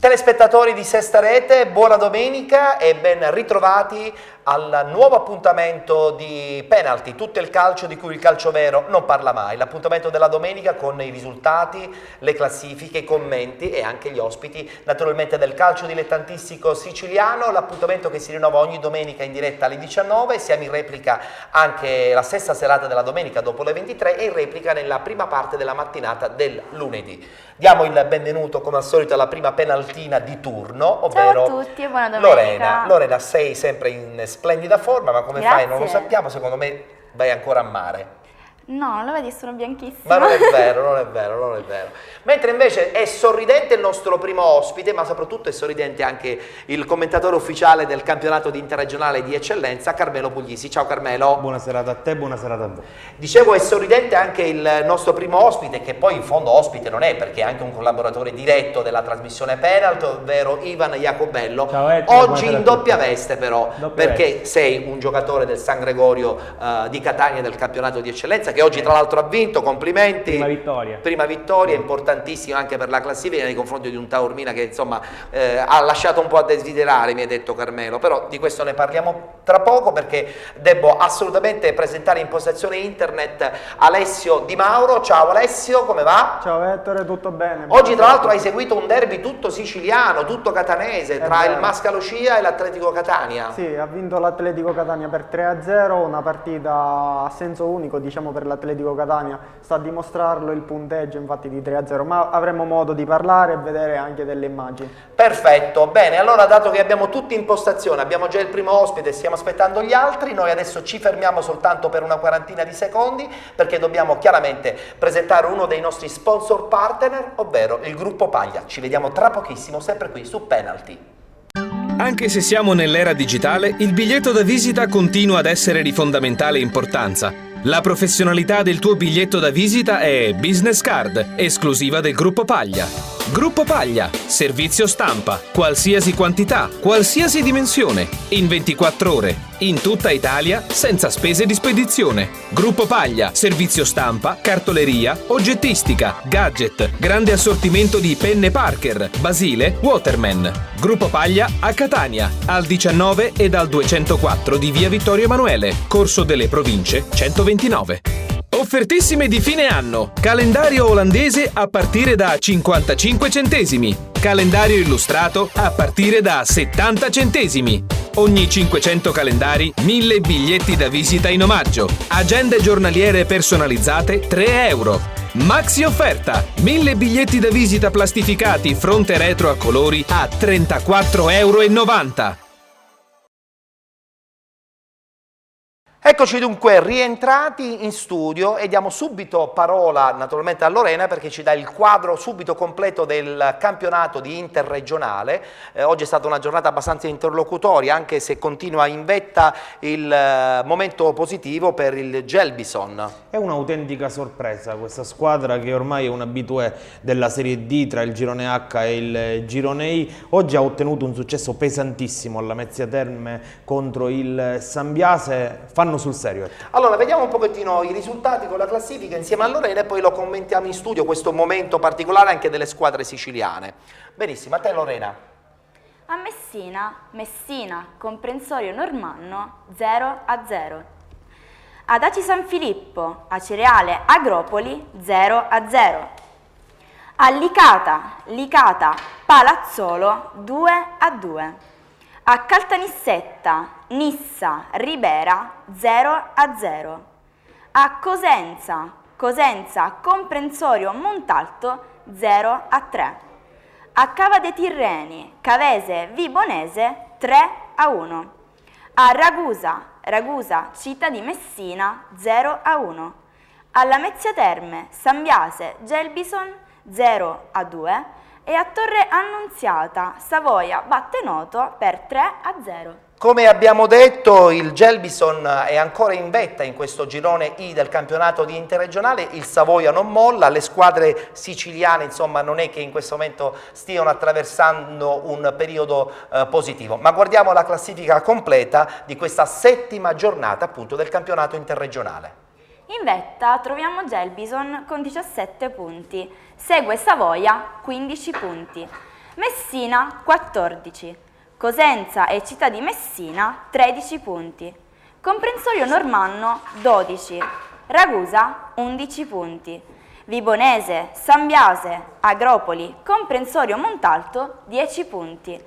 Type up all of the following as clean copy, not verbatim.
Telespettatori di Sesta Rete, buona domenica e ben ritrovati al nuovo appuntamento di Penalty, tutto il calcio di cui il calcio vero non parla mai. L'appuntamento della domenica con i risultati, le classifiche, i commenti e anche gli ospiti naturalmente del calcio dilettantistico siciliano. L'appuntamento che si rinnova ogni domenica in diretta alle 19, siamo in replica anche la stessa serata della domenica dopo le 23 e in replica nella prima parte della mattinata del lunedì. Diamo il benvenuto come al solito alla prima penaltina di turno, ovvero ciao a tutti e buona domenica. Lorena, sei sempre in splendida forma, ma come Grazie. fai non lo sappiamo, secondo me vai ancora a mare. No, non lo vedi, sono bianchissima. Ma non è vero, non è vero, non è vero. Mentre invece è sorridente il nostro primo ospite, ma soprattutto è sorridente anche il commentatore ufficiale del campionato di interregionale di eccellenza, Carmelo Puglisi. Ciao Carmelo. Buona serata a te, buona serata a voi. Dicevo, è sorridente anche il nostro primo ospite, che poi in fondo ospite non è, perché è anche un collaboratore diretto della trasmissione Penalty, ovvero Ivan Jacobello. Ciao Ettore, oggi in doppia veste però, perché veste. sei un giocatore del San Gregorio di Catania del campionato di eccellenza, che oggi tra l'altro ha vinto, complimenti. Prima vittoria, importantissima anche per la classifica nei confronti di un Taormina che insomma ha lasciato un po' a desiderare, mi hai detto Carmelo, però di questo ne parliamo tra poco perché devo assolutamente presentare in postazione internet Alessio Di Mauro. Ciao Alessio, come va? Ciao Ettore, tutto bene? Oggi tra l'altro hai seguito un derby tutto siciliano, tutto catanese, tra il Mascalo Scia e l'Atletico Catania. Sì, ha vinto l'Atletico Catania per 3-0, una partita a senso unico diciamo per l'Atletico Catania, sta a dimostrarlo il punteggio infatti di 3-0, ma avremo modo di parlare e vedere anche delle immagini. Perfetto, bene, allora dato che abbiamo tutti in postazione, abbiamo già il primo ospite, stiamo aspettando gli altri, noi adesso ci fermiamo soltanto per una quarantina di secondi perché dobbiamo chiaramente presentare uno dei nostri sponsor partner, ovvero il Gruppo Paglia. Ci vediamo tra pochissimo, sempre qui su Penalty. Anche se siamo nell'era digitale, il biglietto da visita continua ad essere di fondamentale importanza. La professionalità del tuo biglietto da visita è Business Card, esclusiva del Gruppo Paglia. Gruppo Paglia, servizio stampa, qualsiasi quantità, qualsiasi dimensione, in 24 ore, in tutta Italia, senza spese di spedizione. Gruppo Paglia, servizio stampa, cartoleria, oggettistica, gadget, grande assortimento di penne Parker, Basile, Waterman. Gruppo Paglia a Catania, al 19 ed al 204 di via Vittorio Emanuele, Corso delle Province 129. Offertissime di fine anno. Calendario olandese a partire da 55 centesimi. Calendario illustrato a partire da 70 centesimi. Ogni 500 calendari, 1000 biglietti da visita in omaggio. Agende giornaliere personalizzate, 3 euro. Maxi offerta, 1000 biglietti da visita plastificati fronte e retro a colori a 34,90 euro. Eccoci dunque rientrati in studio e diamo subito parola naturalmente a Lorena perché ci dà il quadro subito completo del campionato di interregionale. Oggi è stata una giornata abbastanza interlocutoria anche se continua in vetta il momento positivo per il Gelbison. È un'autentica sorpresa questa squadra che ormai è un abitué della Serie D tra il girone H e il girone I. Oggi ha ottenuto un successo pesantissimo alla Mezzia Terme contro il Sambiase. Fanno sul serio. Allora, vediamo un pochettino i risultati con la classifica insieme a Lorena e poi lo commentiamo in studio, questo momento particolare anche delle squadre siciliane. Benissimo, a te Lorena. A Messina, comprensorio Normanno 0-0. Ad Aci San Filippo, Acireale Agropoli 0-0. A Licata, Palazzolo 2-2. A Caltanissetta, Nissa, Ribera 0-0. A Cosenza, Comprensorio Montalto 0-3. A Cava dei Tirreni, Cavese, Vibonese 3-1. A Ragusa, Città di Messina 0-1. Alla Mezzia Terme, Sambiase, Gelbison 0-2. E a Torre Annunziata, Savoia batte Noto per 3-0. Come abbiamo detto, il Gelbison è ancora in vetta in questo girone I del campionato di interregionale, il Savoia non molla, le squadre siciliane insomma non è che in questo momento stiano attraversando un periodo positivo, ma guardiamo la classifica completa di questa settima giornata appunto del campionato interregionale. In vetta troviamo Gelbison con 17 punti, segue Savoia 15 punti. Messina 14, Cosenza e Città di Messina 13 punti, Comprensorio Normanno 12, Ragusa 11 punti, Vibonese, San Biase, Agropoli, Comprensorio Montalto 10 punti,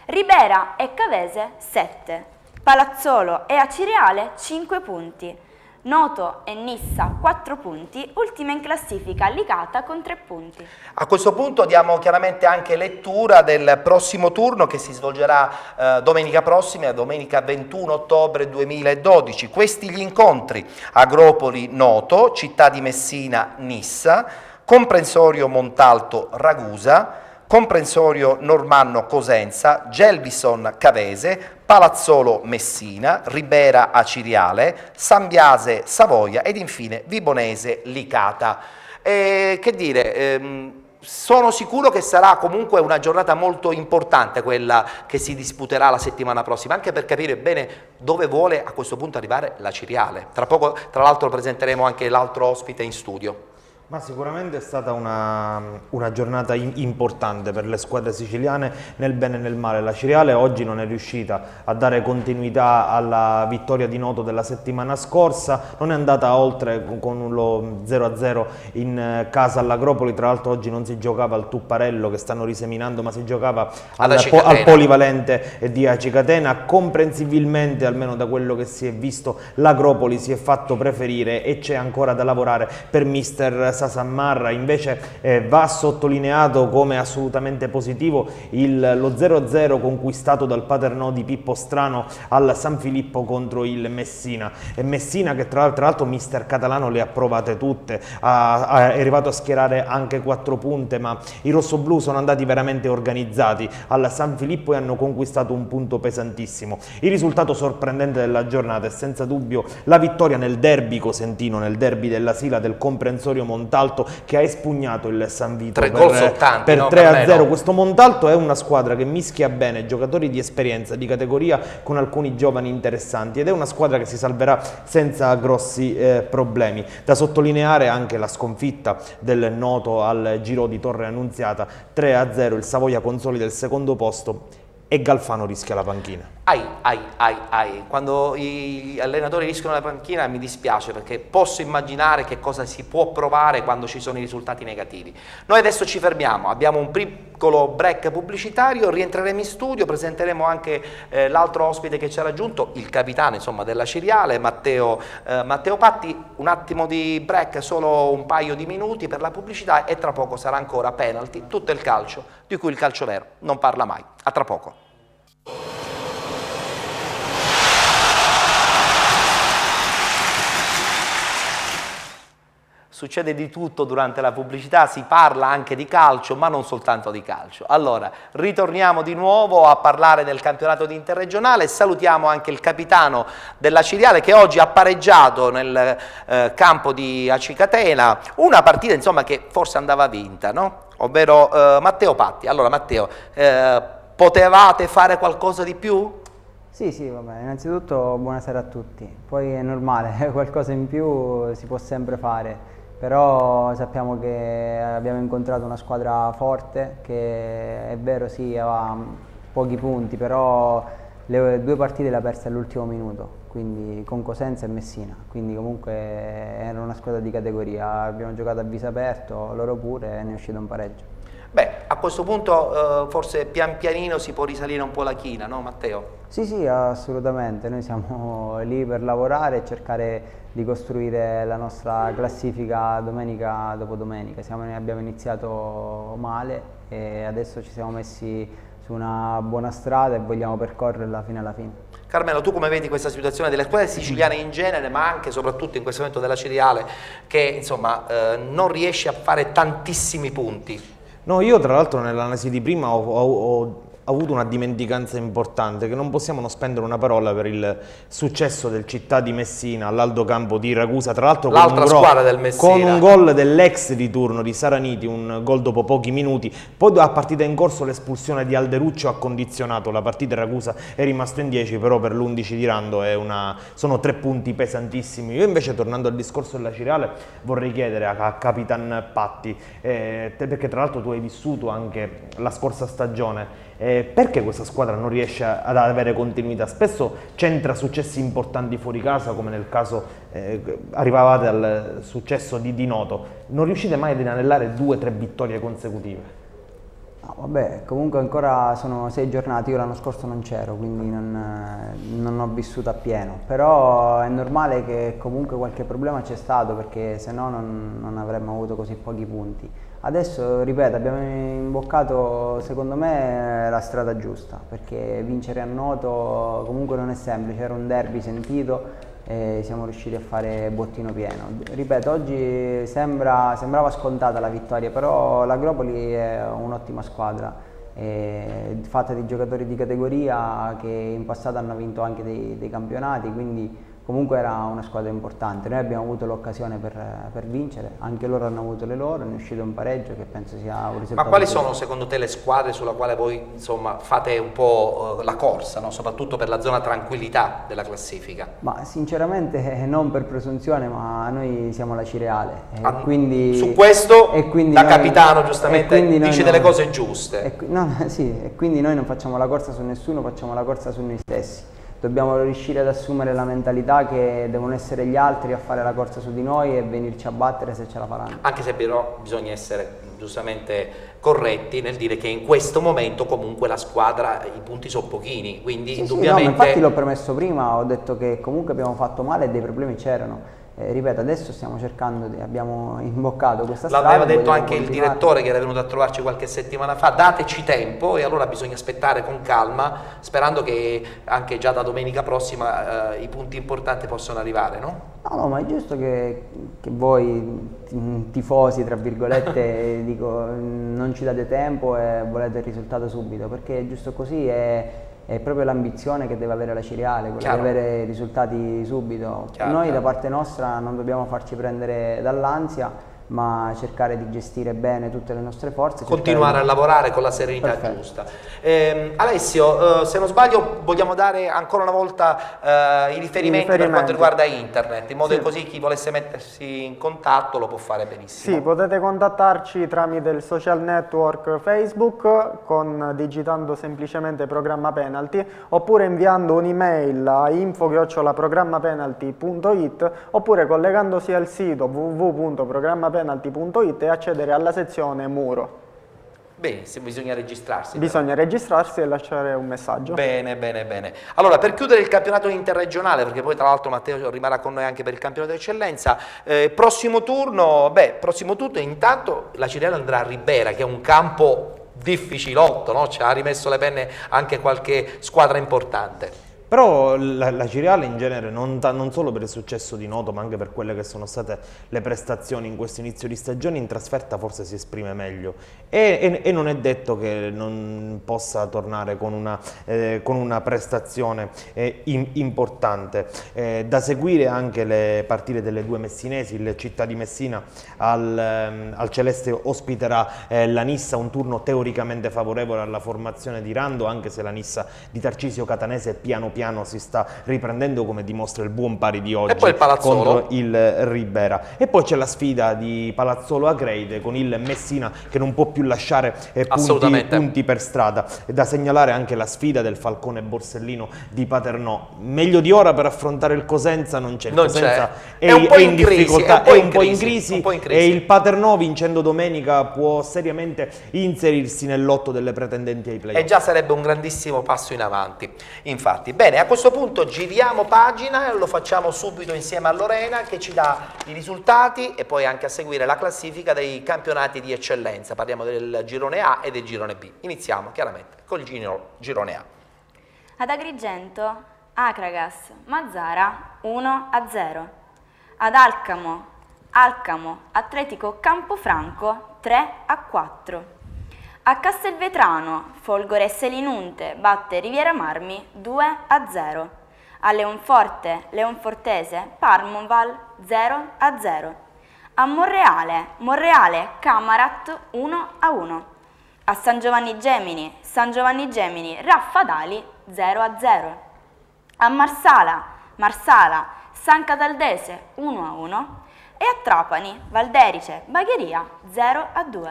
Ribera e Cavese 7, Palazzolo e Acireale 5 punti, Noto e Nissa 4 punti, ultima in classifica Licata con 3 punti. A questo punto diamo chiaramente anche lettura del prossimo turno che si svolgerà domenica prossima, domenica 21 ottobre 2012. Questi gli incontri: Agropoli Noto, Città di Messina Nissa, Comprensorio Montalto Ragusa, Comprensorio Normanno Cosenza, Gelbison Cavese, Palazzolo Messina, Ribera Aciriale, San Biase Savoia ed infine Vibonese Licata. Che dire, sono sicuro che sarà comunque una giornata molto importante quella che si disputerà la settimana prossima, anche per capire bene dove vuole a questo punto arrivare l'Aciriale. Tra poco, tra l'altro, presenteremo anche l'altro ospite in studio. Ma sicuramente è stata una giornata importante per le squadre siciliane nel bene e nel male. La Ciriale oggi non è riuscita a dare continuità alla vittoria di Noto della settimana scorsa, non è andata oltre con lo 0-0 in casa all'Agropoli. Tra l'altro oggi non si giocava al Tupparello che stanno riseminando, ma si giocava al polivalente di Acicatena. Comprensibilmente, almeno da quello che si è visto, l'Agropoli si è fatto preferire e c'è ancora da lavorare per mister Sasammarra. Invece va sottolineato come assolutamente positivo lo 0-0 conquistato dal Paternò di Pippo Strano al San Filippo contro il Messina, e Messina che tra l'altro mister Catalano le ha provate tutte, è arrivato a schierare anche 4 punte, ma i rossoblù sono andati veramente organizzati al San Filippo e hanno conquistato un punto pesantissimo. Il risultato sorprendente della giornata è senza dubbio la vittoria nel derby cosentino, nel derby della Sila, del Comprensorio Montalto, che ha espugnato il San Vito per 3-0. Questo Montalto è una squadra che mischia bene giocatori di esperienza, di categoria, con alcuni giovani interessanti, ed è una squadra che si salverà senza grossi problemi. Da sottolineare anche la sconfitta del Noto al Giro di Torre Annunziata 3-0, il Savoia consolida il secondo posto e Galfano rischia la panchina. Quando gli allenatori rischiano la panchina mi dispiace, perché posso immaginare che cosa si può provare quando ci sono i risultati negativi. Noi adesso ci fermiamo, abbiamo un piccolo break pubblicitario, rientreremo in studio, presenteremo anche l'altro ospite che ci ha raggiunto, il capitano insomma della Ciriale, Matteo Patti. Un attimo di break, solo un paio di minuti per la pubblicità, e tra poco sarà ancora penalty, tutto il calcio di cui il calcio vero non parla mai. A tra poco. Succede di tutto durante la pubblicità, si parla anche di calcio, ma non soltanto di calcio. Allora, ritorniamo di nuovo a parlare del campionato di interregionale. Salutiamo anche il capitano della Ciriale, che oggi ha pareggiato nel campo di Acicatena, una partita insomma che forse andava vinta, no? Ovvero Matteo Patti. Allora Matteo, potevate fare qualcosa di più? Sì, vabbè, innanzitutto buonasera a tutti. Poi è normale, qualcosa in più si può sempre fare. Però sappiamo che abbiamo incontrato una squadra forte che è vero sì aveva pochi punti, però le 2 partite le ha perse all'ultimo minuto, quindi con Cosenza e Messina, quindi comunque era una squadra di categoria. Abbiamo giocato a viso aperto, loro pure, e ne è uscito un pareggio. Beh, a questo punto forse pian pianino si può risalire un po' la china, no Matteo? Sì, assolutamente, noi siamo lì per lavorare e cercare di costruire la nostra classifica domenica dopo domenica. Abbiamo iniziato male e adesso ci siamo messi su una buona strada e vogliamo percorrerla fino alla fine. Carmelo, tu come vedi questa situazione delle squadre siciliane in genere, ma anche e soprattutto in questo momento della Ciriale, che insomma non riesce a fare tantissimi punti? No, io tra l'altro nell'analisi di prima ho avuto una dimenticanza importante, che non possiamo non spendere una parola per il successo del Città di Messina all'Aldo Campo di Ragusa, tra l'altro L'altra squadra del Messina. con un gol dell'ex di turno di Saraniti, un gol dopo pochi minuti. Poi a partita in corso l'espulsione di Alderuccio ha condizionato la partita. Ragusa è rimasto in 10, però per l'11 di Rando sono 3 punti pesantissimi. Io invece, tornando al discorso della Cireale, vorrei chiedere a Capitan Patti, perché tra l'altro tu hai vissuto anche la scorsa stagione, perché questa squadra non riesce ad avere continuità? Spesso c'entra successi importanti fuori casa, come nel caso arrivavate al successo di Noto, non riuscite mai ad inanellare 2 o 3 vittorie consecutive? No, vabbè, comunque ancora sono 6 giornate, io l'anno scorso non c'ero, quindi non ho vissuto appieno, però è normale che comunque qualche problema c'è stato, perché se no non avremmo avuto così pochi punti. Adesso, ripeto, abbiamo imboccato secondo me la strada giusta, perché vincere a Noto comunque non è semplice, era un derby sentito e siamo riusciti a fare bottino pieno. Ripeto, oggi sembrava scontata la vittoria, però l'Agropoli è un'ottima squadra, fatta di giocatori di categoria che in passato hanno vinto anche dei campionati, quindi comunque era una squadra importante. Noi abbiamo avuto l'occasione per vincere, anche loro hanno avuto le loro, ne è uscito un pareggio che penso sia un risultato. Ma quali sono secondo te le squadre sulla quale voi insomma fate un po' la corsa, no? Soprattutto per la zona tranquillità della classifica? Ma sinceramente non per presunzione, ma noi siamo la Cireale, quindi su questo da noi, capitano giustamente dici delle cose giuste. Sì, e quindi noi non facciamo la corsa su nessuno, facciamo la corsa su noi stessi. Dobbiamo riuscire ad assumere la mentalità che devono essere gli altri a fare la corsa su di noi e venirci a battere se ce la faranno. Anche se però bisogna essere giustamente corretti nel dire che in questo momento comunque la squadra, i punti sono pochini, quindi indubbiamente... Sì, no, infatti l'ho premesso prima, ho detto che comunque abbiamo fatto male e dei problemi c'erano. Ripeto, adesso stiamo cercando, abbiamo imboccato questa strada. L'aveva detto anche il direttore che era venuto a trovarci qualche settimana fa, dateci tempo, e allora bisogna aspettare con calma, sperando che anche già da domenica prossima i punti importanti possano arrivare, no? No, ma è giusto che voi tifosi, tra virgolette, non ci date tempo e volete il risultato subito, perché è giusto così, è proprio l'ambizione che deve avere la Cireale, quella di avere risultati subito. Noi da parte nostra non dobbiamo farci prendere dall'ansia, ma cercare di gestire bene tutte le nostre forze. Continuare a lavorare con la serenità giusta. Alessio, se non sbaglio vogliamo dare ancora una volta i riferimenti per quanto riguarda internet, in modo che così chi volesse mettersi in contatto lo può fare benissimo. Sì, potete contattarci tramite il social network Facebook digitando semplicemente Programma Penalty, oppure inviando un'email a info@programmapenalty.it, oppure collegandosi al sito www.programmapenalty.it e accedere alla sezione Muro. Bene, bisogna registrarsi. Bisogna registrarsi e lasciare un messaggio. Bene, bene, bene. Allora, per chiudere il campionato interregionale, perché poi tra l'altro Matteo rimarrà con noi anche per il campionato d'eccellenza, prossimo turno, intanto la Cireale andrà a Ribera, che è un campo difficilotto, no? Ci ha rimesso le penne anche qualche squadra importante. Però la Cireale in genere, non solo per il successo di Noto, ma anche per quelle che sono state le prestazioni in questo inizio di stagione, in trasferta forse si esprime meglio. E non è detto che non possa tornare con una prestazione importante. Da seguire anche le partite delle due messinesi. Il Città di Messina al Celeste ospiterà la Nissa, un turno teoricamente favorevole alla formazione di Rando, anche se la Nissa di Tarcisio Catanese piano si sta riprendendo, come dimostra il buon pari di oggi, e poi il contro il Ribera. E poi c'è la sfida di Palazzolo Acreide con il Messina, che non può più lasciare punti per strada. È da segnalare anche la sfida del Falcone Borsellino di Paternò. Meglio di ora per affrontare il Cosenza non c'è. Cosenza è in difficoltà, è un po' in crisi, e il Paternò, vincendo domenica, può seriamente inserirsi nel lotto delle pretendenti ai playoff. E già sarebbe un grandissimo passo in avanti. Infatti, bene, a questo punto giriamo pagina e lo facciamo subito insieme a Lorena, che ci dà i risultati e poi anche a seguire la classifica dei campionati di eccellenza. Parliamo del girone A e del girone B. Iniziamo chiaramente col girone A. Ad Agrigento, Acragas, Mazzara 1-0. Ad Alcamo, Atletico Campofranco 3-4. A Castelvetrano, Folgore Selinunte batte Riviera Marmi 2-0. A Leonfortese, Parmonval 0-0. A Monreale, Camarat 1-1. A San Giovanni Gemini, Raffadali 0-0. A Marsala, San Cataldese 1-1 e a Trapani, Valderice, Bagheria 0-2.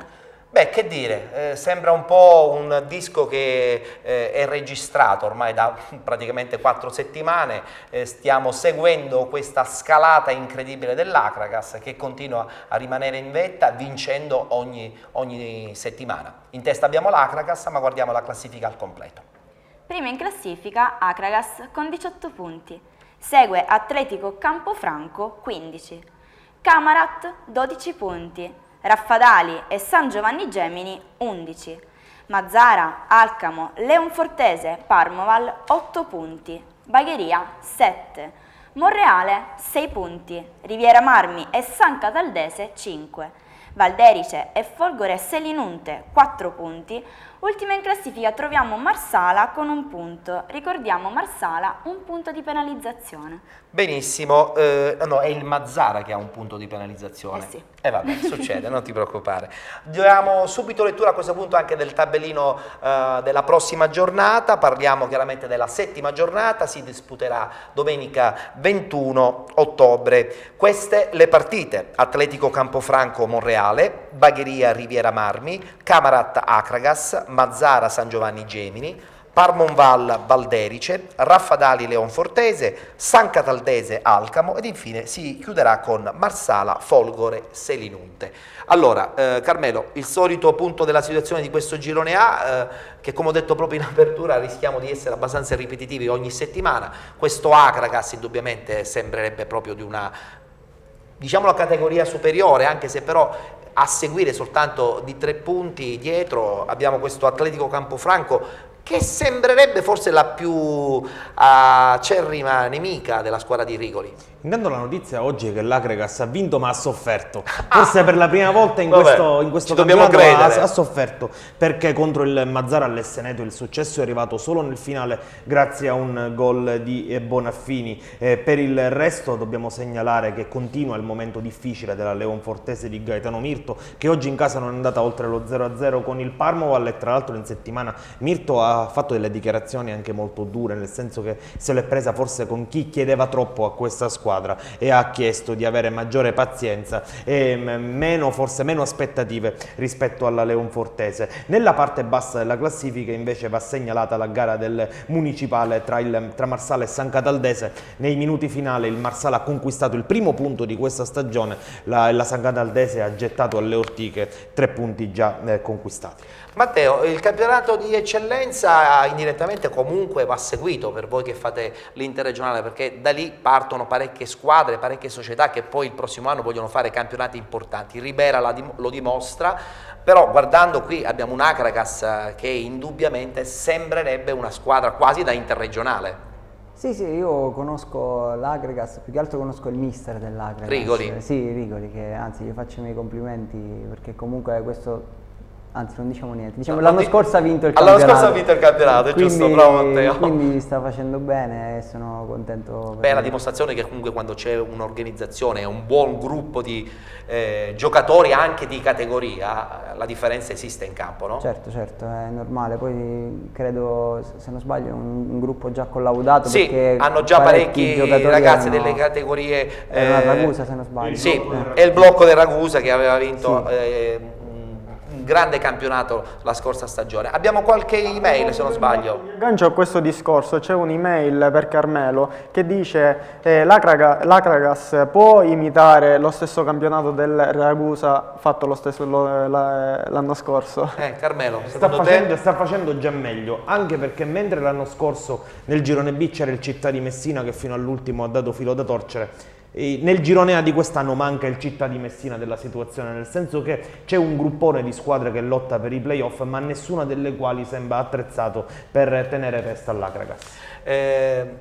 Beh, che dire, sembra un po' un disco che è registrato ormai da praticamente 4 settimane, stiamo seguendo questa scalata incredibile dell'Acragas che continua a rimanere in vetta vincendo ogni settimana. In testa abbiamo l'Acragas, ma guardiamo la classifica al completo. Prima in classifica Acragas con 18 punti, segue Atletico Campofranco 15, Camarat 12 punti, Raffadali e San Giovanni Gemini 11, Mazzara, Alcamo, Leonfortese, Parmoval 8 punti, Bagheria 7, Monreale 6 punti, Riviera Marmi e San Cataldese 5, Valderice e Folgore Selinunte 4 punti. Ultima in classifica troviamo Marsala con 1 punto. Ricordiamo Marsala 1 punto di penalizzazione. Benissimo, no, è il Mazzara che ha 1 punto di penalizzazione. Sì. Vabbè, succede, non ti preoccupare. Diamo subito lettura a questo punto anche del tabellino della prossima giornata. Parliamo chiaramente della 7ª giornata, si disputerà domenica 21 ottobre. Queste le partite: Atletico Campofranco Monreale, Bagheria Riviera Marmi, Camarat Acragas, Mazzara San Giovanni Gemini, Parmonval Valderice, Raffadali Leonfortese, San Cataldese Alcamo ed infine si chiuderà con Marsala Folgore Selinunte. Allora, Carmelo, il solito punto della situazione di questo girone A, che come ho detto proprio in apertura rischiamo di essere abbastanza ripetitivi ogni settimana. Questo Acragas indubbiamente sembrerebbe proprio di una, diciamo, la categoria superiore, anche se però a seguire soltanto di 3 punti dietro abbiamo questo Atletico Campofranco che sembrerebbe forse la più acerrima nemica della squadra di Rigoli. Intanto la notizia oggi è che l'Acragas ha vinto ma ha sofferto, forse per la prima volta in questo campionato ha sofferto, perché contro il Mazzara all'Esseneto il successo è arrivato solo nel finale grazie a un gol di Bonaffini. Per il resto dobbiamo segnalare che continua il momento difficile della Leonfortese di Gaetano Mirto, che oggi in casa non è andata oltre lo 0-0 con il Parmoval, e tra l'altro in settimana Mirto ha fatto delle dichiarazioni anche molto dure, nel senso che se l'è presa forse con chi chiedeva troppo a questa squadra e ha chiesto di avere maggiore pazienza e forse meno aspettative rispetto alla Leonfortese. Nella parte bassa della classifica invece va segnalata la gara del municipale tra Marsala e San Cataldese. Nei minuti finali il Marsala ha conquistato il primo punto di questa stagione, la San Cataldese ha gettato alle ortiche 3 punti già conquistati. Matteo, il campionato di eccellenza indirettamente comunque va seguito per voi che fate l'interregionale, perché da lì partono parecchie squadre, parecchie società che poi il prossimo anno vogliono fare campionati importanti. Ribera lo dimostra, però guardando qui abbiamo un Acragas che indubbiamente sembrerebbe una squadra quasi da interregionale. Sì, io conosco l'Acragas, più che altro conosco il mister dell'Acragas. Rigoli? Sì, Rigoli, che anzi gli faccio i miei complimenti perché comunque questo... Anzi, non diciamo niente. Diciamo, l'anno scorso ha vinto il campionato. L'anno scorso ha vinto il campionato, quindi, giusto, bravo Matteo. Quindi sta facendo bene e sono contento. Beh, la dimostrazione che comunque quando c'è un'organizzazione e un buon gruppo di giocatori anche di categoria, la differenza esiste in campo, no? Certo, è normale. Poi credo, se non sbaglio, è un gruppo già collaudato. Sì, perché hanno già parecchi ragazzi delle categorie. Era una Ragusa, se non sbaglio. Sì, è il blocco del Ragusa che aveva vinto. Sì. Grande campionato la scorsa stagione. Abbiamo qualche email, se non sbaglio. Aggancio a questo discorso, c'è un'email per Carmelo che dice l'Acragas può imitare lo stesso del Ragusa fatto l'anno scorso? Carmelo, sta facendo già meglio, anche perché mentre l'anno scorso nel girone B c'era il Città di Messina che fino all'ultimo ha dato filo da torcere, Nel girone A di quest'anno manca il Città di Messina della situazione, nel senso che c'è un gruppone di squadre che lotta per i playoff, ma nessuna delle quali sembra attrezzato per tenere testa all'Akragas.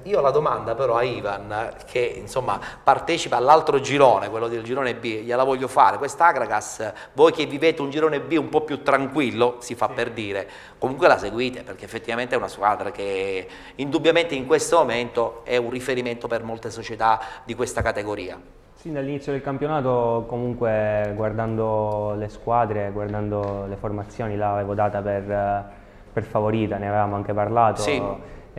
Io ho la domanda però a Ivan, che insomma partecipa all'altro girone, quello del girone B, gliela voglio fare. Questa Akragas, voi che vivete un girone B un po' più tranquillo, si fa per dire, comunque la seguite, perché effettivamente è una squadra che indubbiamente in questo momento è un riferimento per molte società di questa categoria. Sì, dall'inizio del campionato comunque guardando le squadre, guardando le formazioni, l'avevo data per favorita, ne avevamo anche parlato. Sì.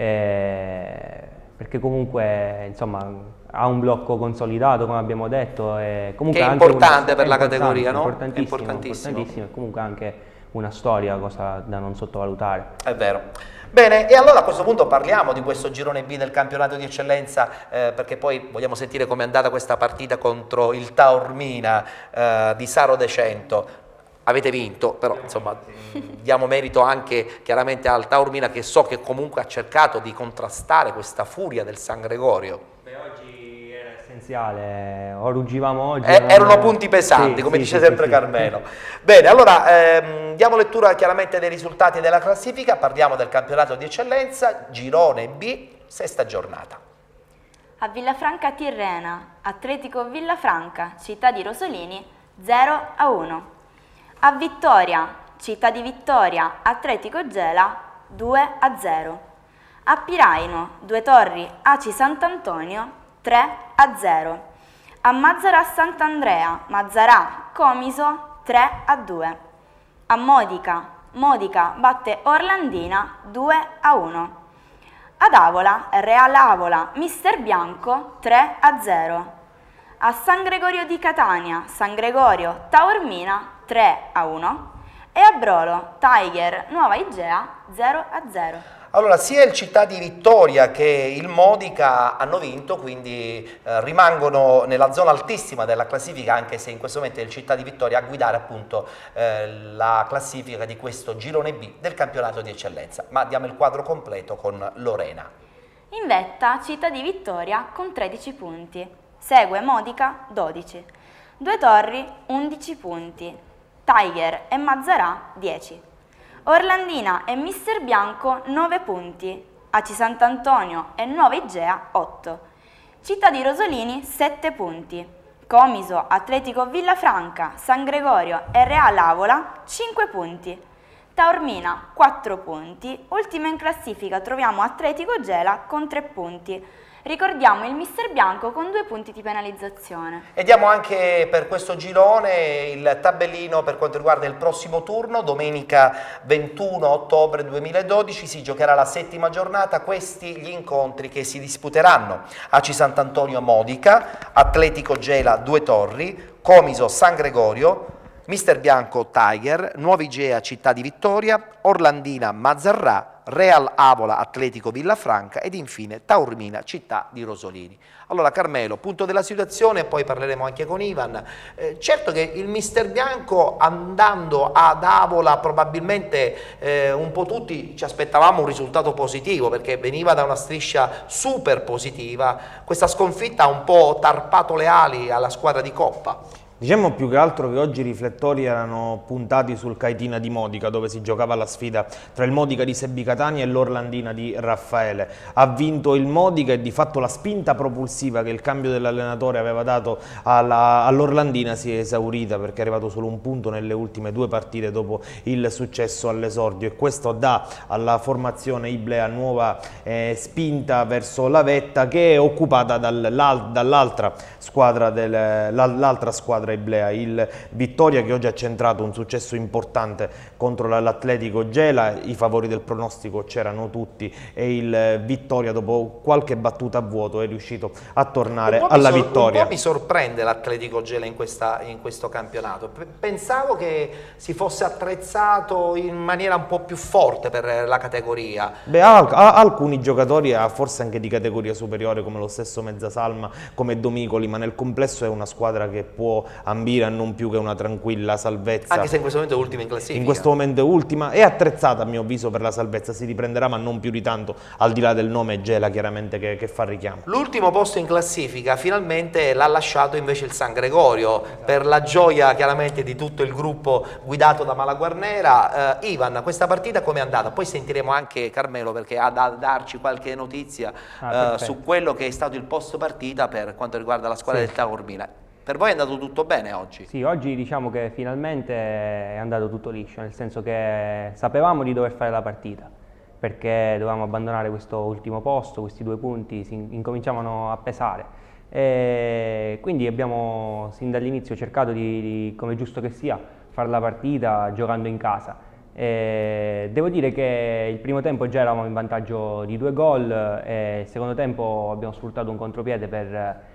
Perché comunque insomma ha un blocco consolidato, come abbiamo detto, e comunque che è anche importante per la categoria, no? Importantissimo, Importantissimo. e comunque anche una storia, cosa da non sottovalutare. È vero. Bene, e allora a questo punto parliamo di questo girone B del campionato di eccellenza, perché poi vogliamo sentire com'è andata questa partita contro il Taormina di Saro De Cento. Avete vinto, però insomma diamo merito anche chiaramente al Taormina, che so che comunque ha cercato di contrastare questa furia del San Gregorio. Beh, oggi era essenziale, o ruggivamo oggi. Erano punti pesanti, sì, come sì, dice sì, sempre sì. Carmelo. Bene, allora diamo lettura chiaramente dei risultati della classifica, parliamo del campionato di eccellenza, girone B, sesta giornata. A Villafranca Tirrena, Atletico Villafranca, Città di Rosolini 0-1. A Vittoria, Città di Vittoria, Atletico Gela 2-0. A Piraino, Due Torri, Aci Sant'Antonio 3-0. A Mazzarà Sant'Andrea, Mazzarà Comiso 3-2. A Modica, Modica batte Orlandina 2-1. Ad Avola, Real Avola, Mister Bianco 3-0. A San Gregorio di Catania, San Gregorio Taormina 3-1 e a Brolo, Tiger Nuova Igea 0-0. Allora, sia il Città di Vittoria che il Modica hanno vinto, quindi rimangono nella zona altissima della classifica, anche se in questo momento è il Città di Vittoria a guidare appunto la classifica di questo girone B del campionato di eccellenza. Ma diamo il quadro completo con Lorena. In vetta Città di Vittoria con 13 punti, segue Modica 12, Due Torri 11 punti, Tiger e Mazzarà 10. Orlandina e Mister Bianco 9 punti, Aci Sant'Antonio e Nuova Igea 8, Città di Rosolini 7 punti, Comiso, Atletico Villafranca, San Gregorio e Real Avola 5 punti, Taormina 4 punti, ultima in classifica troviamo Atletico Gela con 3 punti. Ricordiamo il Mister Bianco con 2 punti di penalizzazione. E diamo anche per questo girone il tabellino per quanto riguarda il prossimo turno. Domenica 21 ottobre 2012 si giocherà la settima giornata. Questi gli incontri che si disputeranno: Aci Sant'Antonio Modica, Atletico Gela Due Torri, Comiso San Gregorio, Mister Bianco Tiger, Nuova Igea Città di Vittoria, Orlandina Mazzarrà, Real Avola Atletico Villafranca ed infine Taormina Città di Rosolini. Allora Carmelo, punto della situazione, poi parleremo anche con Ivan. Certo che il Mister Bianco, andando ad Avola, probabilmente un po' tutti ci aspettavamo un risultato positivo, perché veniva da una striscia super positiva. Questa sconfitta ha un po' tarpato le ali alla squadra di Coppa. Diciamo più che altro che oggi i riflettori erano puntati sul Caitina di Modica, dove si giocava la sfida tra il Modica di Sebbi Catania e l'Orlandina di Raffaele. Ha vinto il Modica e di fatto la spinta propulsiva che il cambio dell'allenatore aveva dato all'Orlandina si è esaurita, perché è arrivato solo un punto nelle ultime 2 partite dopo il successo all'esordio, e questo dà alla formazione Iblea nuova spinta verso la vetta, che è occupata dall'altra squadra Iblea, il Vittoria, che oggi ha centrato un successo importante contro l'Atletico Gela. I favori del pronostico c'erano tutti e il Vittoria, dopo qualche battuta a vuoto, è riuscito a tornare alla vittoria. Un po' mi sorprende l'Atletico Gela in questo campionato. Pensavo che si fosse attrezzato in maniera un po' più forte per la categoria. Beh, ha alcuni giocatori forse anche di categoria superiore, come lo stesso Mezzasalma, come Domicoli, ma nel complesso è una squadra che può ambire a non più che una tranquilla salvezza. Anche se in questo momento è ultima in classifica. In questo momento è ultima, è attrezzata a mio avviso per la salvezza, si riprenderà ma non più di tanto, al di là del nome Gela chiaramente che fa richiamo. L'ultimo posto in classifica finalmente l'ha lasciato invece il San Gregorio, per la gioia chiaramente di tutto il gruppo guidato da Malaguarnera. Ivan, questa partita com'è andata? Poi sentiremo anche Carmelo perché ha da darci qualche notizia su quello che è stato il post partita per quanto riguarda la squadra del Taormina. Per voi è andato tutto bene oggi? Sì, oggi diciamo che finalmente è andato tutto liscio, nel senso che sapevamo di dover fare la partita, perché dovevamo abbandonare questo ultimo posto, questi 2 punti incominciavano a pesare. E quindi abbiamo sin dall'inizio cercato di, come giusto che sia, fare la partita giocando in casa. Devo dire che il primo tempo già eravamo in vantaggio di 2 gol e il secondo tempo abbiamo sfruttato un contropiede per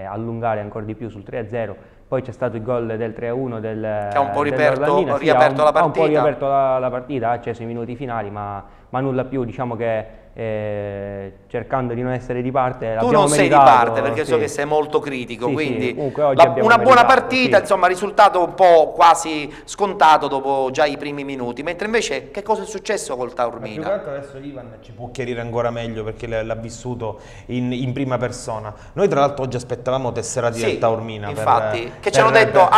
allungare ancora di più sul 3-0. Poi c'è stato il gol del 3-1 che ha un po' riaperto la partita. Ha un po' riaperto la partita, ha acceso i minuti finali, ma nulla più, diciamo che cercando di non essere di parte. Tu non sei di parte perché so che sei molto critico, quindi una buona partita, insomma, risultato un po' quasi scontato dopo già i primi minuti, mentre invece che cosa è successo col Taormina? Più che altro adesso Ivan ci può chiarire ancora meglio perché l'ha vissuto in prima persona. Noi tra l'altro oggi aspettavamo tesserati del Taormina. Infatti, che ci hanno detto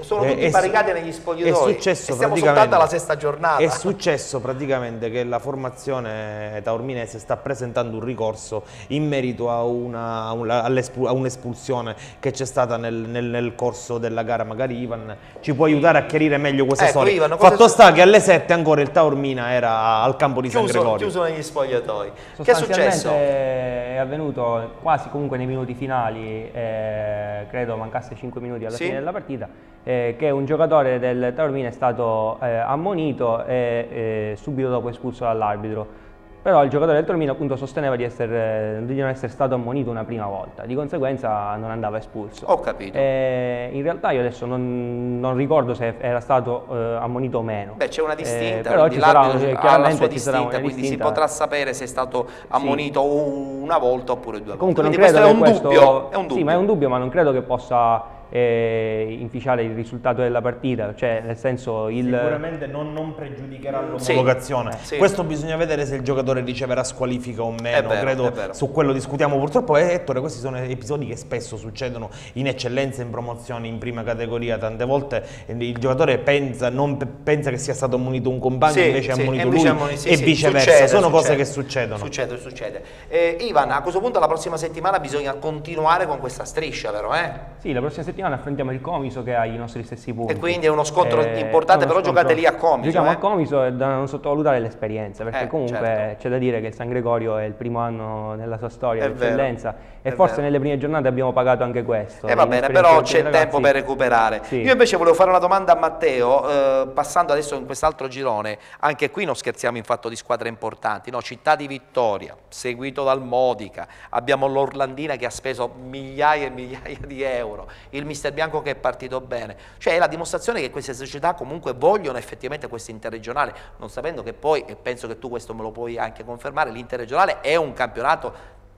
sono tutti barricati negli spogliatoi e stiamo soltanto alla 6ª giornata. È successo praticamente che la formazione taorminese sta presentando un ricorso in merito a un'espulsione che c'è stata nel corso della gara. Magari Ivan ci può aiutare a chiarire meglio questa storia. Ivan, fatto sta che alle 7 ancora il Taormina era al campo di San Gregorio. Chiuso negli spogliatoi. Che è successo? È avvenuto quasi comunque nei minuti finali, credo mancasse 5 minuti alla fine della partita, che un giocatore del Taormina è stato ammonito e subito dopo espulso dall'arbitro. Però il giocatore del Taormina appunto sosteneva di non essere stato ammonito una prima volta, di conseguenza non andava espulso. Ho capito. In realtà io adesso non ricordo se era stato ammonito o meno. Beh, c'è una distinta, però l'arbitro ha la sua distinta, quindi si potrà sapere se è stato ammonito una volta oppure 2 volte. Comunque Quindi non credo questo è un dubbio. Sì, ma è un dubbio, ma non credo che possa inficiare il risultato della partita, cioè nel senso sicuramente non pregiudicherà l'omologazione. Questo bisogna vedere se il giocatore riceverà squalifica o meno. Credo su quello discutiamo purtroppo. Ettore, questi sono episodi che spesso succedono in eccellenza, in promozione, in prima categoria. Tante volte il giocatore pensa che sia stato ammonito un compagno, invece è ammonito lui e viceversa. Sono cose che succedono. Succede. Ivan, a questo punto la prossima settimana bisogna continuare con questa striscia, vero? Sì, la prossima settimana affrontiamo il Comiso che ha i nostri stessi punti. E quindi è uno scontro importante, però giocate lì a Comiso. Giochiamo a Comiso e da non sottovalutare l'esperienza, perché comunque c'è da dire che il San Gregorio è il primo anno nella sua storia di eccellenza e forse nelle prime giornate abbiamo pagato anche questo. Va bene, però c'è tempo per recuperare. Io invece volevo fare una domanda a Matteo, passando adesso in quest'altro girone. Anche qui non scherziamo in fatto di squadre importanti, no? Città di Vittoria, seguito dal Modica, abbiamo l'Orlandina che ha speso migliaia e migliaia di euro, il Mister Bianco che è partito bene, cioè è la dimostrazione che queste società comunque vogliono effettivamente questo interregionale, non sapendo che poi, e penso che tu questo me lo puoi anche confermare, l'interregionale è un campionato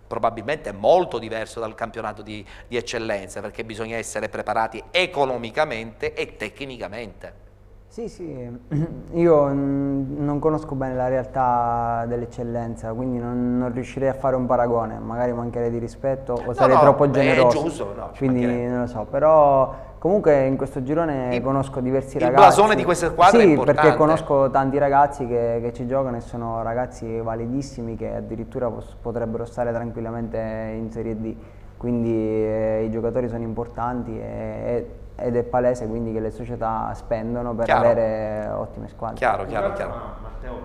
probabilmente molto diverso dal campionato di eccellenza, perché bisogna essere preparati economicamente e tecnicamente. Sì, io non conosco bene la realtà dell'eccellenza, quindi non riuscirei a fare un paragone, magari mancherei di rispetto o sarei troppo generoso, è giusto, quindi non lo so, però comunque in questo girone conosco diversi ragazzi. Il blasone di queste squadre è importante. Perché conosco tanti ragazzi che ci giocano e sono ragazzi validissimi che addirittura potrebbero stare tranquillamente in Serie D, quindi i giocatori sono importanti ed è palese quindi che le società spendono per avere ottime squadre. Chiaro. Matteo,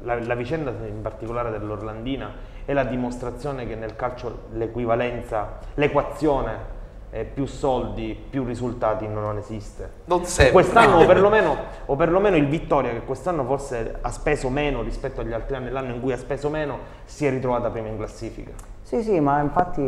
la vicenda in particolare dell'Orlandina è la dimostrazione che nel calcio l'equazione più soldi, più risultati non esiste. Non sempre. Quest'anno o perlomeno il Vittoria, che quest'anno forse ha speso meno rispetto agli altri anni, l'anno in cui ha speso meno, si è ritrovata prima in classifica. Sì, ma infatti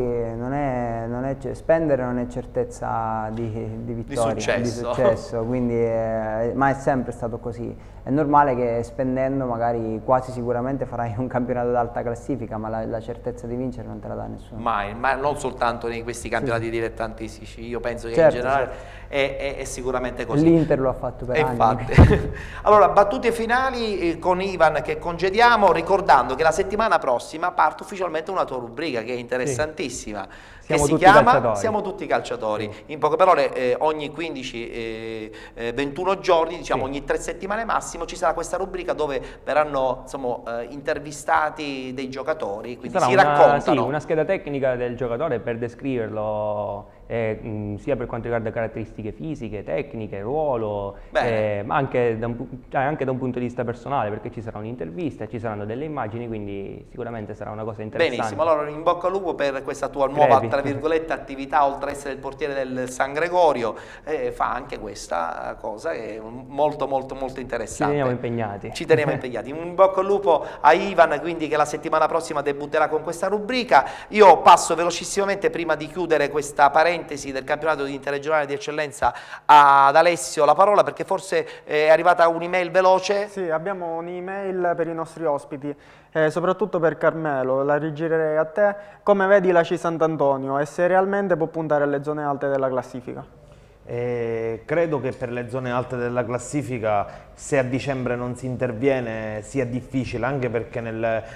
spendere non è certezza di vittoria, di successo, quindi ma è sempre stato così. È normale che spendendo magari quasi sicuramente farai un campionato d'alta classifica, ma la certezza di vincere non te la dà nessuno. Mai, ma non soltanto in questi campionati dilettantistici, io penso che Certo, in generale è sicuramente così. L'Inter lo ha fatto per anni. Infatti. Allora, battute finali con Ivan che congediamo, ricordando che la settimana prossima parte ufficialmente una tua rubrica che è interessantissima. Che Siamo si tutti chiama calciatori. Siamo tutti calciatori. In poche parole, ogni 15-21 giorni, diciamo ogni 3 settimane massimo, ci sarà questa rubrica dove verranno insomma, intervistati dei giocatori, quindi si raccontano. Sì, una scheda tecnica del giocatore per descriverlo, sia per quanto riguarda caratteristiche fisiche, tecniche, ruolo, ma anche da un punto di vista personale, perché ci sarà un'intervista, ci saranno delle immagini, quindi sicuramente sarà una cosa interessante. Benissimo, allora in bocca al lupo per questa tua nuova, tra virgolette, attività, oltre ad essere il portiere del San Gregorio, fa anche questa cosa che è molto interessante. Ci teniamo impegnati. Ci teniamo impegnati. In bocca al lupo a Ivan, quindi, che la settimana prossima debutterà con questa rubrica. Io passo velocissimamente, prima di chiudere questa parentesi del campionato di interregionale di eccellenza, ad Alessio la parola, perché forse è arrivata un'email veloce. Sì, abbiamo un'email per i nostri ospiti, soprattutto per Carmelo, la rigirerei a te. Come vedi l'ACI Sant'Antonio e se realmente può puntare alle zone alte della classifica? Credo che per le zone alte della classifica, se a dicembre non si interviene, sia difficile, anche perché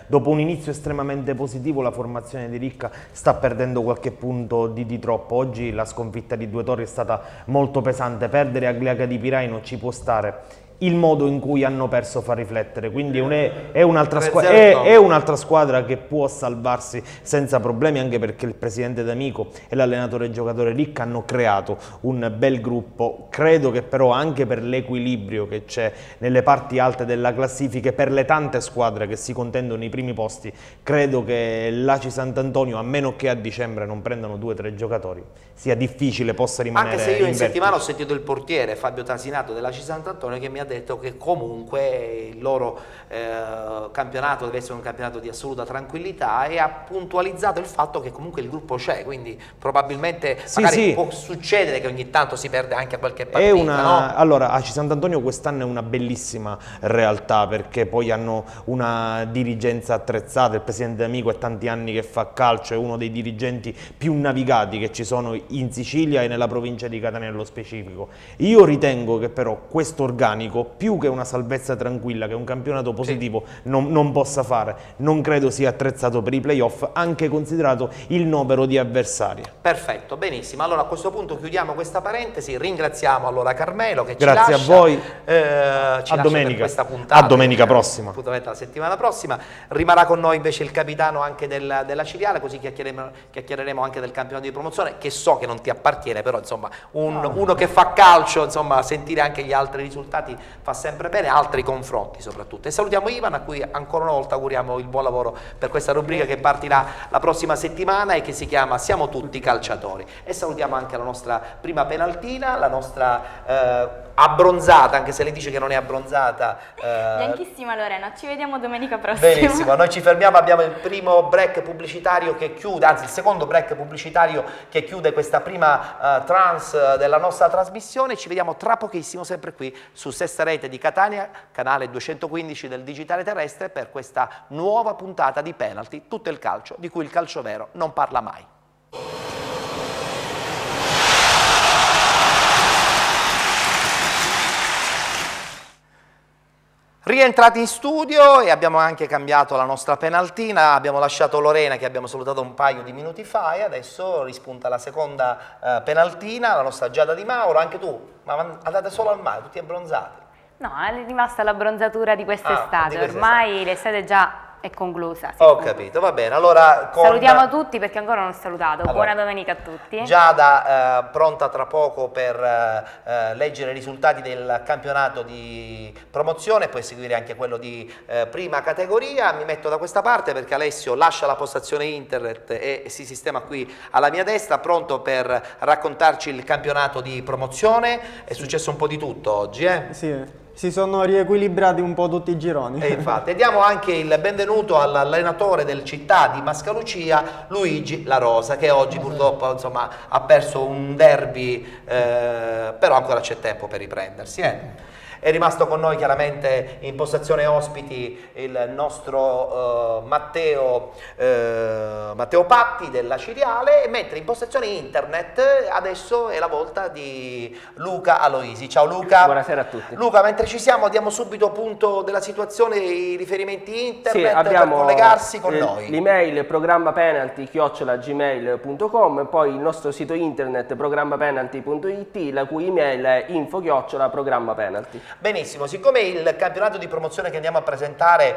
dopo un inizio estremamente positivo la formazione di Ricca sta perdendo qualche punto di troppo. Oggi la sconfitta di Due Torri è stata molto pesante, perdere a Gliaca di Piraino ci può stare. Il modo in cui hanno perso fa riflettere, quindi è un'altra squadra che può salvarsi senza problemi, anche perché il presidente D'Amico e l'allenatore giocatore Ricca hanno creato un bel gruppo. Credo che però anche per l'equilibrio che c'è nelle parti alte della classifica e per le tante squadre che si contendono i primi posti, credo che l'ACI Sant'Antonio, a meno che a dicembre non prendano 2 o 3 giocatori, sia difficile possa rimanere anche se io in vertice. settimana ho sentito il portiere Fabio Tasinato dell'ACI Sant'Antonio che mi ha detto che comunque il loro campionato deve essere un campionato di assoluta tranquillità, e ha puntualizzato il fatto che comunque il gruppo c'è, quindi probabilmente magari può succedere che ogni tanto si perde anche a qualche partita, no? Allora, ACI Sant'Antonio quest'anno è una bellissima realtà, perché poi hanno una dirigenza attrezzata, il presidente D'Amico è tanti anni che fa calcio, è uno dei dirigenti più navigati che ci sono in Sicilia e nella provincia di Catania nello specifico. Io ritengo che però questo organico, più che una salvezza tranquilla, che un campionato positivo non possa fare, non credo sia attrezzato per i playoff, anche considerato il novero di avversari. Perfetto, benissimo. Allora a questo punto chiudiamo questa parentesi, ringraziamo allora Carmelo che Grazie ci lascia. a voi, Ci a domenica, per questa puntata, a domenica prossima. Appuntamento la settimana prossima. Rimarrà con noi invece il capitano anche della Ciriale, così chiacchiereremo anche del campionato di promozione, che so che non ti appartiene, però insomma uno che fa calcio, insomma, sentire anche gli altri risultati fa sempre bene, altri confronti soprattutto. E salutiamo Ivan, a cui ancora una volta auguriamo il buon lavoro per questa rubrica che partirà la prossima settimana e che si chiama Siamo tutti calciatori. E salutiamo anche la nostra prima penaltina, la nostra abbronzata, anche se lei dice che non è abbronzata. Bianchissima Lorena, ci vediamo domenica prossima. Benissimo, noi ci fermiamo, abbiamo il primo break pubblicitario che chiude, anzi il secondo break pubblicitario che chiude questa prima trance della nostra trasmissione. Ci vediamo tra pochissimo sempre qui su Sesta Rete di Catania, canale 215 del digitale terrestre, per questa nuova puntata di Penalty, tutto il calcio di cui il calcio vero non parla mai. Rientrati in studio e abbiamo anche cambiato la nostra penaltina, abbiamo lasciato Lorena che abbiamo salutato un paio di minuti fa, e adesso rispunta la seconda penaltina, la nostra Giada Di Mauro. Anche tu, ma andate solo al mare, tutti abbronzati? No, è rimasta l'abbronzatura di quest'estate, ormai l'estate già è conclusa. Ho capito, va bene. Allora, salutiamo tutti perché ancora non ho salutato. Buona domenica a tutti. Giada pronta tra poco per leggere i risultati del campionato di promozione, poi seguire anche quello di prima categoria. Mi metto da questa parte perché Alessio lascia la postazione internet e si sistema qui alla mia destra, pronto per raccontarci il campionato di promozione. È successo un po' di tutto oggi, Sì. Si sono riequilibrati un po' tutti i gironi. E infatti, diamo anche il benvenuto all'allenatore del Città di Mascalucia, Luigi La Rosa, che oggi purtroppo insomma, ha perso un derby, però ancora c'è tempo per riprendersi. È rimasto con noi chiaramente in postazione ospiti il nostro Matteo Patti della Ciriale, mentre in postazione internet adesso è la volta di Luca Aloisi. Ciao Luca. Buonasera a tutti. Luca, mentre ci siamo diamo subito punto della situazione, i riferimenti internet sì, abbiamo per collegarsi con noi. L'email programmapenalty@gmail.com, poi il nostro sito internet programmapenalty.it, la cui email è info@programmapenalty. Benissimo, siccome il campionato di promozione che andiamo a presentare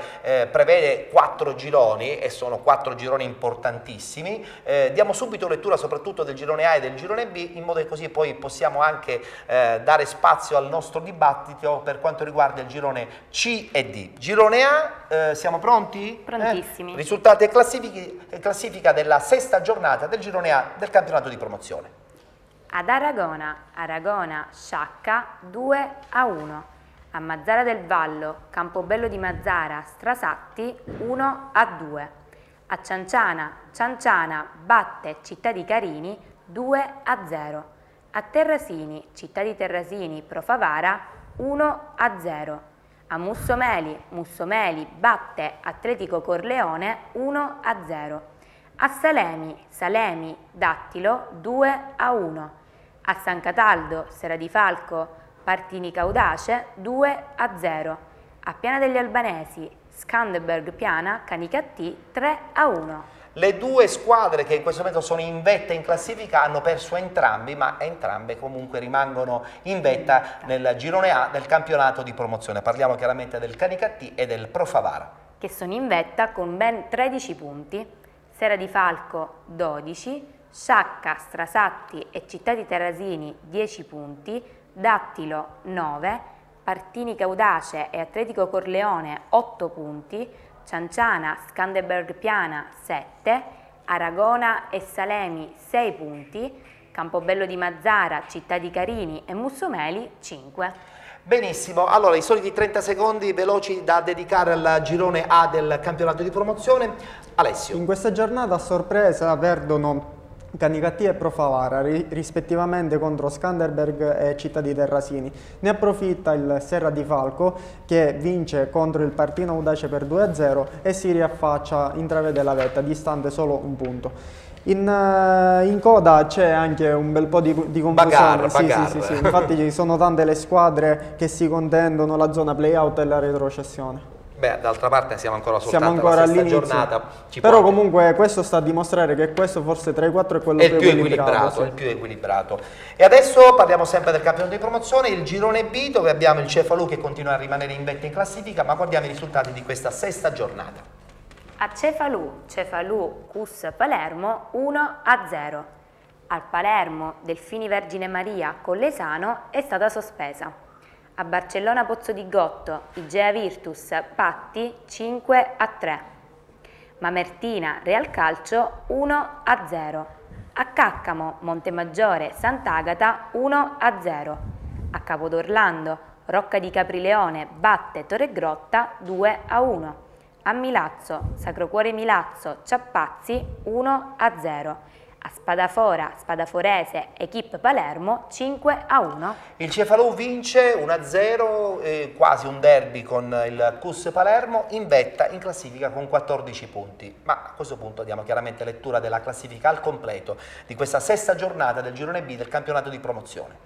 prevede 4 gironi e sono 4 gironi importantissimi, diamo subito lettura soprattutto del girone A e del girone B, in modo che così poi possiamo anche dare spazio al nostro dibattito per quanto riguarda il girone C e D. Girone A, siamo pronti? Prontissimi. Risultati e classifica della 6ª giornata del girone A del campionato di promozione. Ad Aragona, Sciacca 2-1. A Mazzara del Vallo, Campobello di Mazzara, Strasatti 1-2. A Cianciana batte Città di Carini 2-0. A Terrasini, Città di Terrasini, Pro Favara 1-0. A Mussomeli batte Atletico Corleone 1-0. A Salemi, Dattilo 2-1. A San Cataldo, Sera di Falco, Partini Caudace 2-0. A Piana degli Albanesi, Skanderberg Piana, Canicattì 3-1. Le due squadre che in questo momento sono in vetta in classifica hanno perso entrambi, ma entrambe comunque rimangono in vetta nel girone A del campionato di promozione. Parliamo chiaramente del Canicattì e del Pro Favara, che sono in vetta con ben 13 punti. Sera di Falco 12, Sciacca, Strasatti e Città di Terrasini 10 punti, Dattilo 9, Partini Caudace e Atletico Corleone 8 punti, Cianciana, Skanderberg Piana 7, Aragona e Salemi 6 punti, Campobello di Mazzara, Città di Carini e Mussomeli 5. Benissimo, allora i soliti 30 secondi veloci da dedicare al girone A del campionato di promozione. Alessio. In questa giornata a sorpresa perdono Canicattì e Pro Favara, rispettivamente contro Skanderberg e Città di Terrasini. Ne approfitta il Serra di Falco che vince contro il Partino Audace per 2-0 e si riaffaccia, intravede la vetta, distante solo un punto. In coda c'è anche un bel po' di confusione. Bagarre. Sì. Infatti ci sono tante le squadre che si contendono la zona play-out e la retrocessione. Beh, d'altra parte siamo ancora soltanto Siamo ancora alla sesta all'inizio, giornata. però comunque questo sta a dimostrare che questo forse tra i 4 è quello è il più equilibrato. il più equilibrato. E adesso parliamo sempre del campionato di promozione, il girone B, dove abbiamo il Cefalù che continua a rimanere in vetta in classifica, ma guardiamo i risultati di questa 6ª giornata. A Cefalù Cus Palermo 1-0. Al Palermo Delfini Vergine Maria Collesano è stata sospesa. A Barcellona Pozzo di Gotto Igea Virtus Patti 5-3. Mamertina Real Calcio 1-0. A Caccamo Montemaggiore Sant'Agata 1-0. A Capodorlando Rocca di Caprileone batte Torregrotta 2-1. A Milazzo Sacro Cuore Milazzo Ciappazzi 1-0. A Spadaforese Equipe Palermo 5-1. Il Cefalù vince 1-0, quasi un derby con il Cus Palermo, in vetta in classifica con 14 punti. Ma a questo punto diamo chiaramente lettura della classifica al completo di questa 6ª giornata del girone B del campionato di promozione.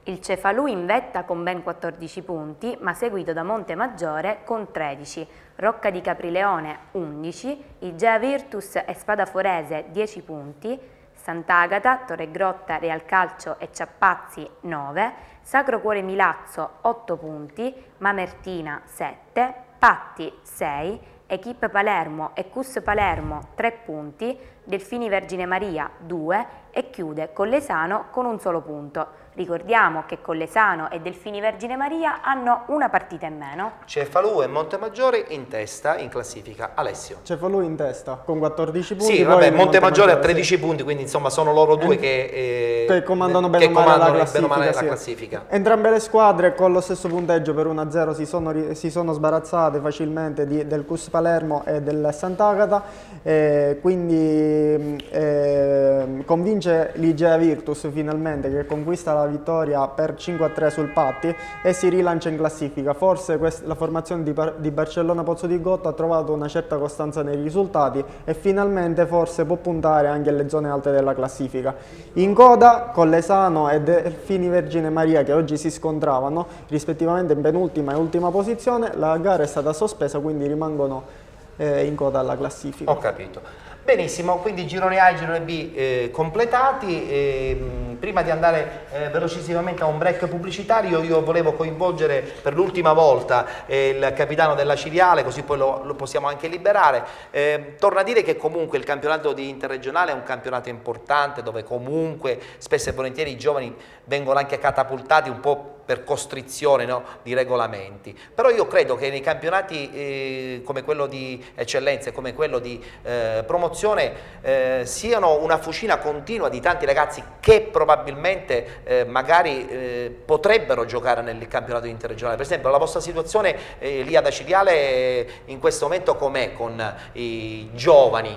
Il Cefalù in vetta con ben 14 punti, ma seguito da Montemaggiore con 13, Rocca di Caprileone 11, Igea Virtus e Spadaforese 10 punti, Sant'Agata, Torregrotta, Real Calcio e Ciappazzi 9, Sacro Cuore Milazzo 8 punti, Mamertina 7, Patti 6, Equipe Palermo e Cus Palermo 3 punti, Delfini Vergine Maria 2 e chiude Collesano con un solo punto. Ricordiamo che Collesano e Delfini Vergine Maria hanno una partita in meno. Cefalù e Montemaggiore in testa in classifica. Alessio. Cefalù in testa con 14 punti. Sì, vabbè, poi Montemaggiore a sì. 13 punti, quindi insomma sono loro due che comandano bene o male la classifica, la sì. classifica. Entrambe le squadre con lo stesso punteggio per 1-0 si sono sbarazzate facilmente del CUS Palermo e del Sant'Agata, quindi convince l'Igea Virtus finalmente, che conquista la vittoria per 5-3 sul Patti e si rilancia in classifica. Forse la formazione di Barcellona Pozzo di Gotto ha trovato una certa costanza nei risultati e finalmente forse può puntare anche alle zone alte della classifica. In coda Collesano e Delfini Vergine Maria, che oggi si scontravano rispettivamente in penultima e ultima posizione. La gara è stata sospesa, quindi rimangono in coda alla classifica. Ho capito. Benissimo, quindi girone A e girone B completati. Prima di andare velocissimamente a un break pubblicitario, io volevo coinvolgere per l'ultima volta il capitano della Ciriale, così poi lo possiamo anche liberare. Torno a dire che comunque il campionato di interregionale è un campionato importante, dove comunque spesso e volentieri i giovani vengono anche catapultati un po' per costrizione, no, di regolamenti. Però io credo che nei campionati come quello di eccellenza e come quello di promozione siano una fucina continua di tanti ragazzi che probabilmente magari potrebbero giocare nel campionato interregionale. Per esempio, la vostra situazione lì ad Acireale in questo momento com'è con i giovani?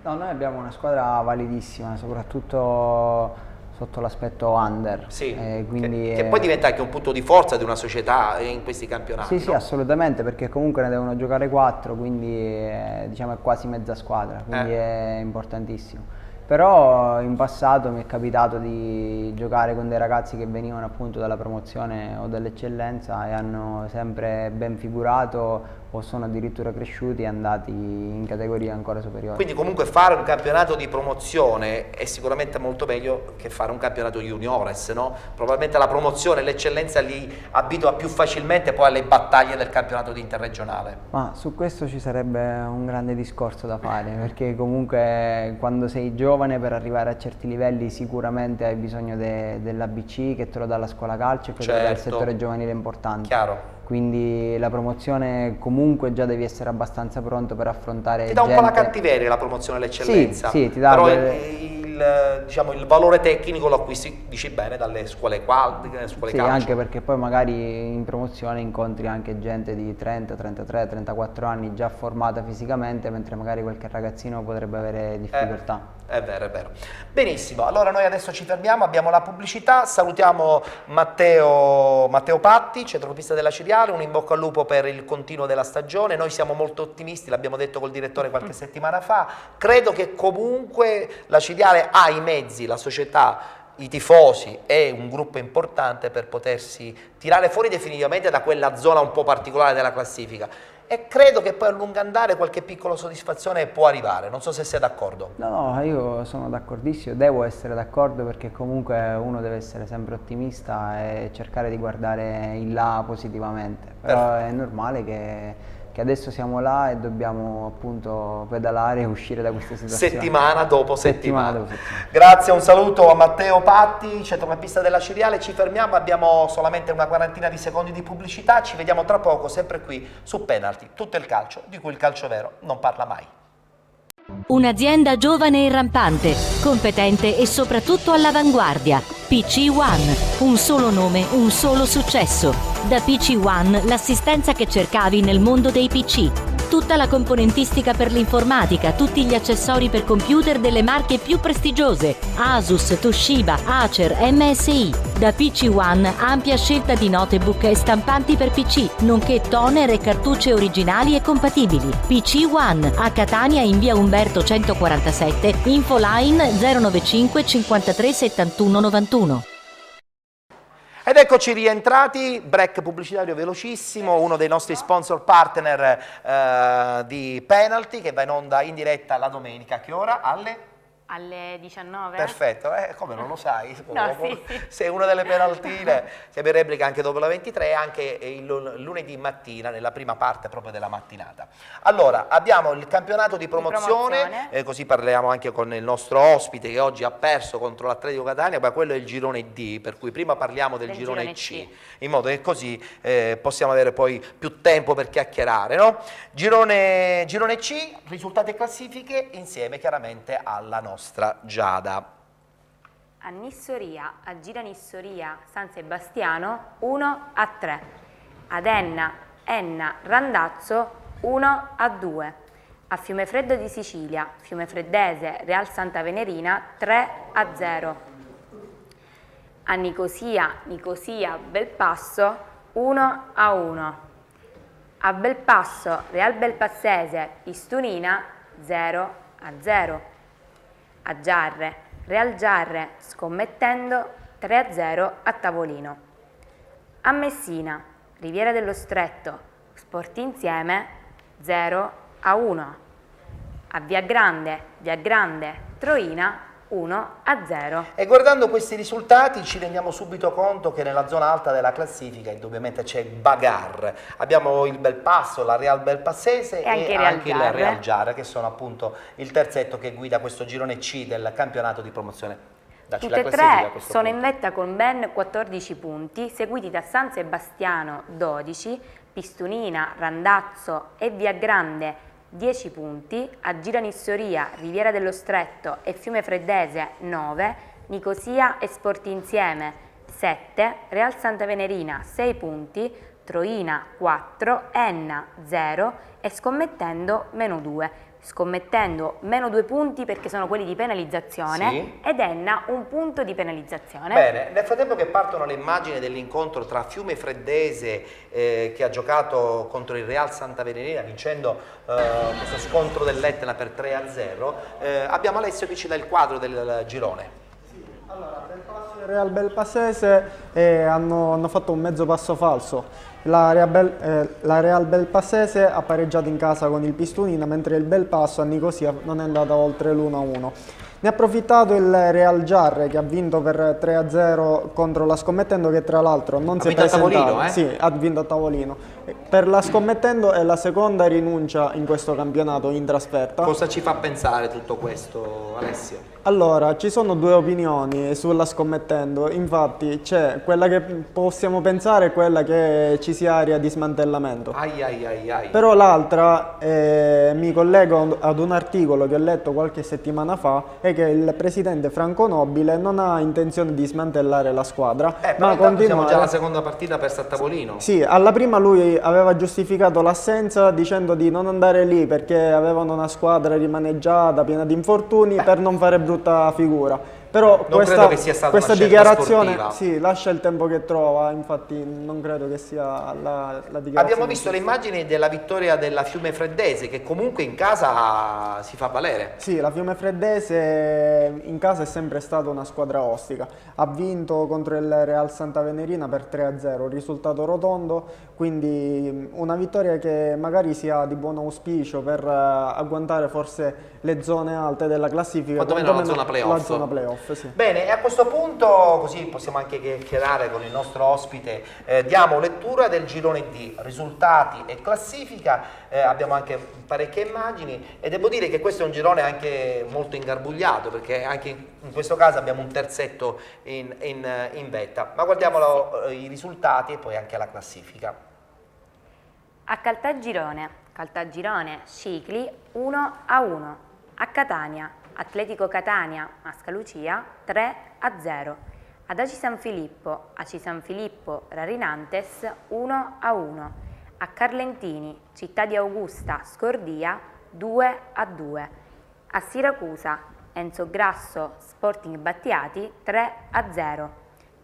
No, noi abbiamo una squadra validissima, soprattutto sotto l'aspetto under. Sì, quindi che poi diventa anche un punto di forza di una società in questi campionati. Sì, no? sì, assolutamente, perché comunque ne devono giocare 4, quindi diciamo è quasi mezza squadra, quindi è importantissimo. Però in passato mi è capitato di giocare con dei ragazzi che venivano appunto dalla promozione o dall'eccellenza e hanno sempre ben figurato o sono addirittura cresciuti e andati in categorie ancora superiori. Quindi comunque fare un campionato di promozione è sicuramente molto meglio che fare un campionato juniores, no? Probabilmente la promozione e l'eccellenza li abitua più facilmente poi alle battaglie del campionato di interregionale. Ma su questo ci sarebbe un grande discorso da fare, perché comunque quando sei giovane per arrivare a certi livelli sicuramente hai bisogno dell'ABC che te lo dà la scuola calcio e che te lo dà il settore giovanile importante. Chiaro. Quindi la promozione comunque già devi essere abbastanza pronto per affrontare Ti dà un po' la cattiveria la promozione e l'eccellenza, sì, ti dà però diciamo, il valore tecnico lo acquisti, dici bene, dalle scuole calcio. Anche perché poi magari in promozione incontri anche gente di 30, 33, 34 anni già formata fisicamente, mentre magari qualche ragazzino potrebbe avere difficoltà. È vero, è vero. Benissimo, allora noi adesso ci fermiamo, abbiamo la pubblicità, salutiamo Matteo Patti, centrocampista della Ciriale, un in bocca al lupo per il continuo della stagione. Noi siamo molto ottimisti, l'abbiamo detto col direttore qualche settimana fa, credo che comunque la Ciriale ha i mezzi, la società, i tifosi e un gruppo importante per potersi tirare fuori definitivamente da quella zona un po' particolare della classifica. E credo che poi a lungo andare qualche piccola soddisfazione può arrivare, non so se sei d'accordo. No, io sono d'accordissimo, devo essere d'accordo perché comunque uno deve essere sempre ottimista e cercare di guardare in là positivamente, però è normale che adesso siamo là e dobbiamo appunto pedalare e uscire da questa situazione. Settimana dopo settimana. Dopo settimana. Grazie, un saluto a Matteo Patti, centrocampista della Ciriale. Ci fermiamo, abbiamo solamente una quarantina di secondi di pubblicità. Ci vediamo tra poco, sempre qui su Penalty. Tutto il calcio di cui il calcio vero non parla mai. Un'azienda giovane e rampante, competente e soprattutto all'avanguardia. PC One, un solo nome, un solo successo. Da PC One l'assistenza che cercavi nel mondo dei PC. Tutta la componentistica per l'informatica, tutti gli accessori per computer delle marche più prestigiose. Asus, Toshiba, Acer, MSI. Da PC One ampia scelta di notebook e stampanti per PC, nonché toner e cartucce originali e compatibili. PC One a Catania in via Umberto 147, infoline 095 53 71 91. Ed eccoci rientrati, break pubblicitario velocissimo, uno dei nostri sponsor partner di Penalty che va in onda in diretta la domenica. A che ora? Alle Alle 19? Perfetto, come non lo sai? No, sì. Sei una delle penaltine, siamo in replica anche dopo la 23 e anche il lunedì mattina, nella prima parte proprio della mattinata. Allora, abbiamo il campionato di promozione. Così parliamo anche con il nostro ospite che oggi ha perso contro l'Atletico Catania, ma quello è il girone D, per cui prima parliamo del girone C, in modo che così possiamo avere poi più tempo per chiacchierare, no? Girone C, risultati e classifiche insieme chiaramente alla nostra Giada. A Nissoria, a Giranissoria San Sebastiano 1-3. Ad Enna Randazzo 1-2. A Fiumefreddo di Sicilia, Fiumefreddese Real Santa Venerina 3-0. A Nicosia Belpasso 1-1. A Belpasso Real Belpassese Istunina 0-0. A Giarre, Real Giarre Scommettendo 3-0 a tavolino. A Messina, Riviera dello Stretto, Sport Insieme 0-1. A Via Grande, Troina 1-0. E guardando questi risultati ci rendiamo subito conto che nella zona alta della classifica indubbiamente c'è bagarre. Abbiamo il Belpasso, la Real Belpassese e anche il Real Giarre, che sono appunto il terzetto che guida questo girone C del campionato di promozione. Tutte e tre sono in vetta con ben 14 punti, seguiti da San Sebastiano 12, Pistunina, Randazzo e Via Grande 10 punti, a Giranissoria, Riviera dello Stretto e Fiumefreddese 9, Nicosia e Sport Insieme 7, Real Santa Venerina 6 punti, Troina 4, Enna 0 e Scommettendo -2. Scommettendo -2 punti perché sono quelli di penalizzazione, ed Enna 1 punto di penalizzazione. Bene, nel frattempo che partono le immagini dell'incontro tra Fiumefreddese che ha giocato contro il Real Santa Venerina vincendo questo scontro dell'Etna per 3-0, abbiamo Alessio che ci dà il quadro del girone. Allora, Belpasso e Real Belpassese hanno fatto un mezzo passo falso. La Real Belpassese ha pareggiato in casa con il Pistunina, mentre il Belpasso a Nicosia non è andata oltre l'1-1. Ne ha approfittato il Real Giarre che ha vinto per 3-0 contro la Scommettendo, che tra l'altro non si è presentata. Ha vinto a tavolino, Sì, ha vinto a tavolino. Per la Scommettendo è la seconda rinuncia in questo campionato in trasferta. Cosa ci fa pensare tutto questo, Alessio? Allora, ci sono due opinioni sulla Scommettendo, infatti c'è quella che possiamo pensare e quella che ci sia area di smantellamento. Però l'altra, mi collego ad un articolo che ho letto qualche settimana fa, è che il presidente Franco Nobile non ha intenzione di smantellare la squadra, ma continuare. Siamo già alla seconda partita persa a tavolino. Sì, alla prima lui aveva giustificato l'assenza dicendo di non andare lì perché avevano una squadra rimaneggiata, piena di infortuni, per non fare brutta figura. Però non credo che sia stata questa una scelta dichiarazione sportiva. sì, lascia il tempo che trova, infatti non credo che sia la dichiarazione. Abbiamo visto le immagini della vittoria della Fiumefreddese che comunque in casa si fa valere. Sì, la Fiumefreddese in casa è sempre stata una squadra ostica, ha vinto contro il Real Santa Venerina per 3-0, risultato rotondo, quindi una vittoria che magari sia di buon auspicio per agguantare forse le zone alte della classifica, quantomeno la zona playoff. Sì. Bene, e a questo punto, così possiamo anche chiacchierare con il nostro ospite, diamo lettura del girone D, risultati e classifica, abbiamo anche parecchie immagini e devo dire che questo è un girone anche molto ingarbugliato perché anche in questo caso abbiamo un terzetto in vetta, ma guardiamo i risultati e poi anche la classifica. A Caltagirone Scicli 1-1, a Catania Atletico Catania Masca Lucia 3-0, ad Aci San Filippo Rarinantes 1-1, a Carlentini Città di Augusta Scordia 2-2, a Siracusa Enzo Grasso Sporting Battiati 3-0,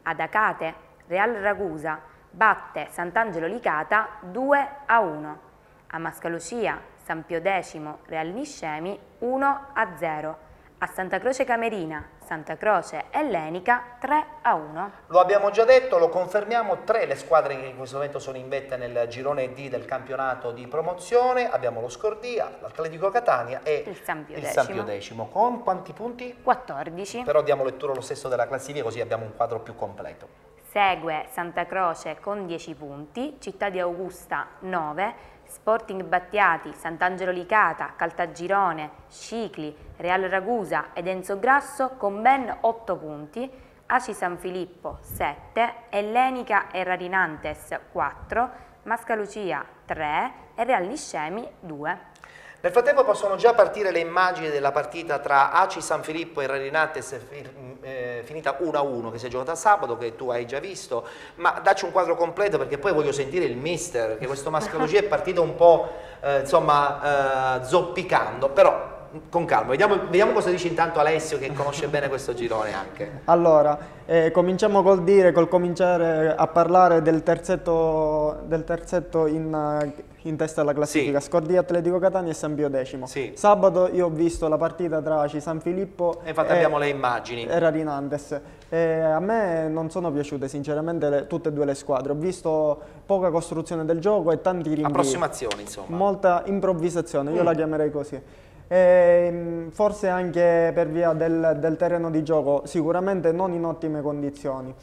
ad Acate Real Ragusa batte Sant'Angelo Licata 2-1, a Mascalucia San Pio X Real Niscemi 1-0, a Santa Croce Camerina Santa Croce Ellenica 3-1. Lo abbiamo già detto, lo confermiamo, 3 le squadre che in questo momento sono in vetta nel girone D del campionato di promozione. Abbiamo lo Scordia, l'Atletico Catania e Il San Pio X. Con quanti punti? 14. Però diamo lettura lo stesso della classifica, così abbiamo un quadro più completo. Segue Santa Croce con 10 punti, Città di Augusta 9, Sporting Battiati, Sant'Angelo Licata, Caltagirone, Scicli, Real Ragusa ed Enzo Grasso con ben 8 punti, Aci San Filippo 7, Ellenica e Rarinantes 4, Mascalucia 3 e Real Niscemi 2. Nel frattempo possono già partire le immagini della partita tra Aci San Filippo e Rarinantes finita 1-1 che si è giocata sabato, che tu hai già visto, ma dacci un quadro completo perché poi voglio sentire il mister, perché questo Mascalucia è partito un po' zoppicando, però con calma, vediamo cosa dice intanto Alessio che conosce bene questo girone anche. Allora, cominciamo col cominciare a parlare del terzetto in testa alla classifica, Sì. Scordia Atletico Catania e San Pio X. Sì. Sabato io ho visto la partita tra Aci San Filippo E infatti abbiamo le immagini. e Rarinantes. A me non sono piaciute sinceramente tutte e due le squadre, ho visto poca costruzione del gioco e tanti rinvii. Approssimazioni, insomma. Molta improvvisazione, io la chiamerei così. Forse anche per via del terreno di gioco, sicuramente non in ottime condizioni.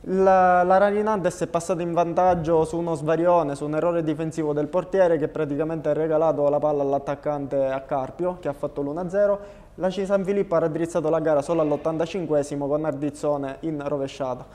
La Rarinantes è passata in vantaggio su uno svarione, su un errore difensivo del portiere che praticamente ha regalato la palla all'attaccante a Carpio che ha fatto l'1-0. La San Filippo ha raddrizzato la gara solo all'85esimo con Ardizzone in rovesciata.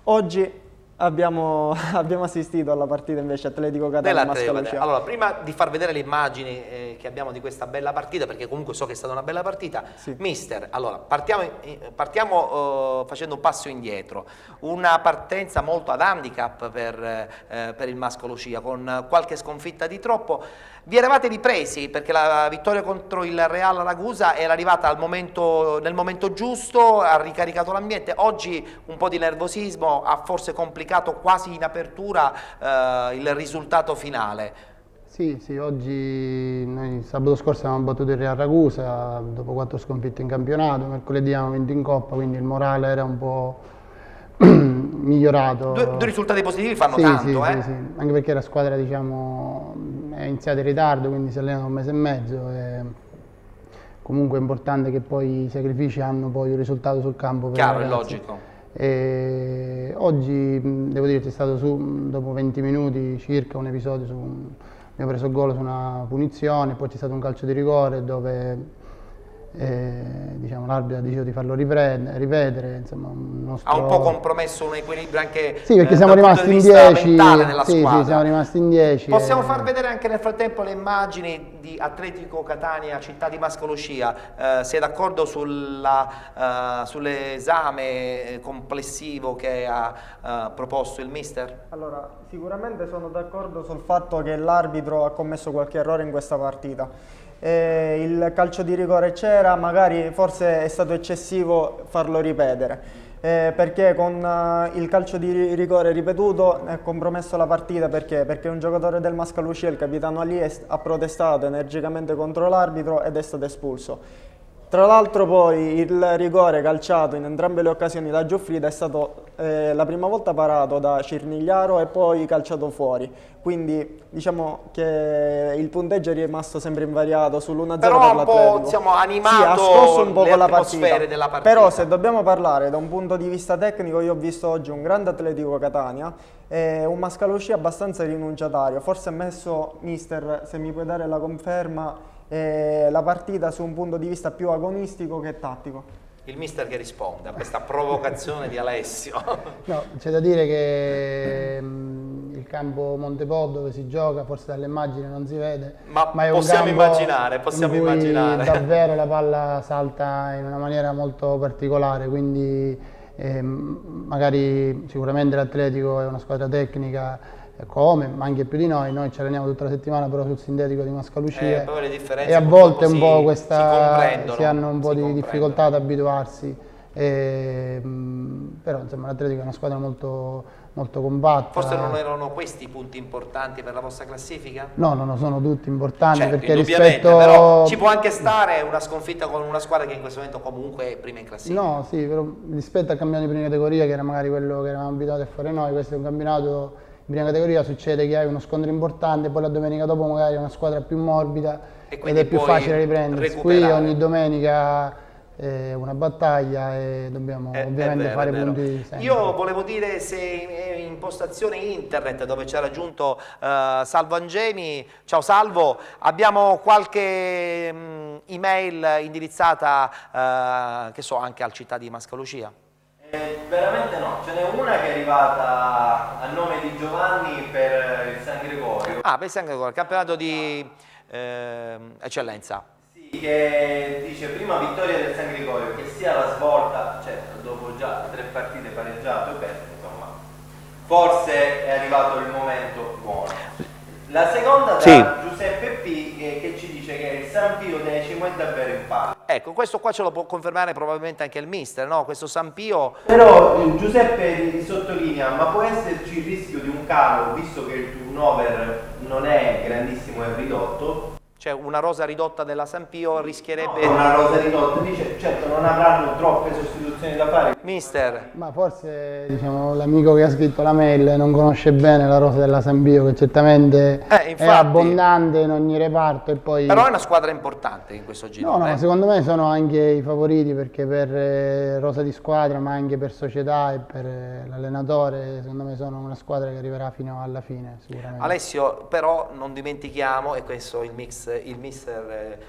Oggi abbiamo assistito alla partita invece Atletico Catania Mascalucia. Allora, prima di far vedere le immagini che abbiamo di questa bella partita, perché comunque so che è stata una bella partita, Sì. mister, allora partiamo facendo un passo indietro, una partenza molto ad handicap per il Mascalucia, con qualche sconfitta di troppo. Vi eravate ripresi perché la vittoria contro il Real Ragusa era arrivata nel momento giusto, ha ricaricato l'ambiente. Oggi un po' di nervosismo ha forse complicato quasi in apertura il risultato finale. Sì, oggi noi sabato scorso abbiamo battuto il Real Ragusa dopo 4 sconfitte in campionato, mercoledì abbiamo vinto in Coppa, quindi il morale era un po' migliorato. Due risultati positivi fanno tanto, sì, anche perché la squadra diciamo è iniziata in ritardo, quindi si allena un mese e mezzo e comunque è importante che poi i sacrifici hanno poi un risultato sul campo. Chiaro, è logico. E oggi devo dire c'è stato dopo 20 minuti circa un episodio abbiamo preso il gol su una punizione, poi c'è stato un calcio di rigore dove diciamo, l'arbitro ha deciso di farlo rivedere, insomma, ha un po' compromesso un equilibrio anche sì, perché siamo rimasti in 10 nella squadra. Sì, siamo rimasti in 10. Possiamo far vedere anche nel frattempo le immagini di Atletico Catania, città di Mascalucia. Sei d'accordo sull'esame complessivo che ha proposto il mister? Allora, sicuramente sono d'accordo sul fatto che l'arbitro ha commesso qualche errore in questa partita. Il calcio di rigore c'era, magari forse è stato eccessivo farlo ripetere, perché con il calcio di rigore ripetuto ha compromesso la partita. Perché un giocatore del Mascalucia, il capitano Ali, ha protestato energicamente contro l'arbitro ed è stato espulso. Tra l'altro poi il rigore calciato in entrambe le occasioni da Giuffrida è stato la prima volta parato da Cirnigliaro e poi calciato fuori, quindi diciamo che il punteggio è rimasto sempre invariato sull'1-0 per l'Atletico. Però un po' animato sì, ha scosso un po' le con la atmosfere della partita. Però se dobbiamo parlare da un punto di vista tecnico, io ho visto oggi un grande Atletico Catania e un Mascalucia abbastanza rinunciatario. Forse ha messo, mister, se mi puoi dare la conferma, la partita su un punto di vista più agonistico che tattico. Il mister che risponde a questa provocazione di Alessio. No, c'è da dire che il campo Montepò dove si gioca, forse dalle immagini non si vede, ma è un possiamo campo immaginare, in cui davvero la palla salta in una maniera molto particolare, quindi magari sicuramente l'Atletico è una squadra tecnica ma anche più di noi ci alleniamo tutta la settimana però sul sintetico di Mascalucia e a volte un po' si hanno un po' di difficoltà ad abituarsi, però insomma l'Atletico è una squadra molto molto compatta. Forse non erano questi i punti importanti per la vostra classifica? No, no, sono tutti importanti, Certo, perché indubbiamente, rispetto... però ci può anche stare una sconfitta con una squadra che in questo momento comunque è prima in classifica. No, sì, però rispetto al campionato di prima categoria, che era magari quello che eravamo abituati a fare noi, questo è un campionato in prima categoria, succede che hai uno scontro importante, poi la domenica dopo magari è una squadra più morbida ed è più facile riprendersi. Qui ogni domenica è una battaglia e dobbiamo ovviamente fare punti sempre. Io volevo dire, se in impostazione internet dove ci ha raggiunto Salvo Angemi, ciao Salvo, abbiamo qualche email indirizzata che so anche al Città di Mascalucia? Veramente no, ce n'è una che è arrivata a nome di Giovanni per il San Gregorio. Ah, per il San Gregorio, il campionato di eccellenza. Che dice prima vittoria del San Gregorio, che sia la svolta, certo, dopo già 3 partite pareggiate, insomma, forse è arrivato il momento buono. La seconda da Giuseppe P che ci dice che il San Pio X è davvero in palla. Ecco, questo qua ce lo può confermare probabilmente anche il mister, no? Questo San Pio... Però Giuseppe sottolinea, ma può esserci il rischio di un calo, visto che il turnover non è grandissimo e ridotto? Cioè una rosa ridotta della San Pio rischierebbe... No, una rosa ridotta, dice, certo non avranno troppe sostituzioni da fare. Mister? Ma forse diciamo, l'amico che ha scritto la mail non conosce bene la rosa della San Pio, che certamente infatti, è abbondante in ogni reparto. E poi... Però è una squadra importante in questo girone. No, no, ma secondo me sono anche i favoriti, perché per rosa di squadra, ma anche per società e per l'allenatore, secondo me sono una squadra che arriverà fino alla fine sicuramente. Alessio, però non dimentichiamo, e questo il mister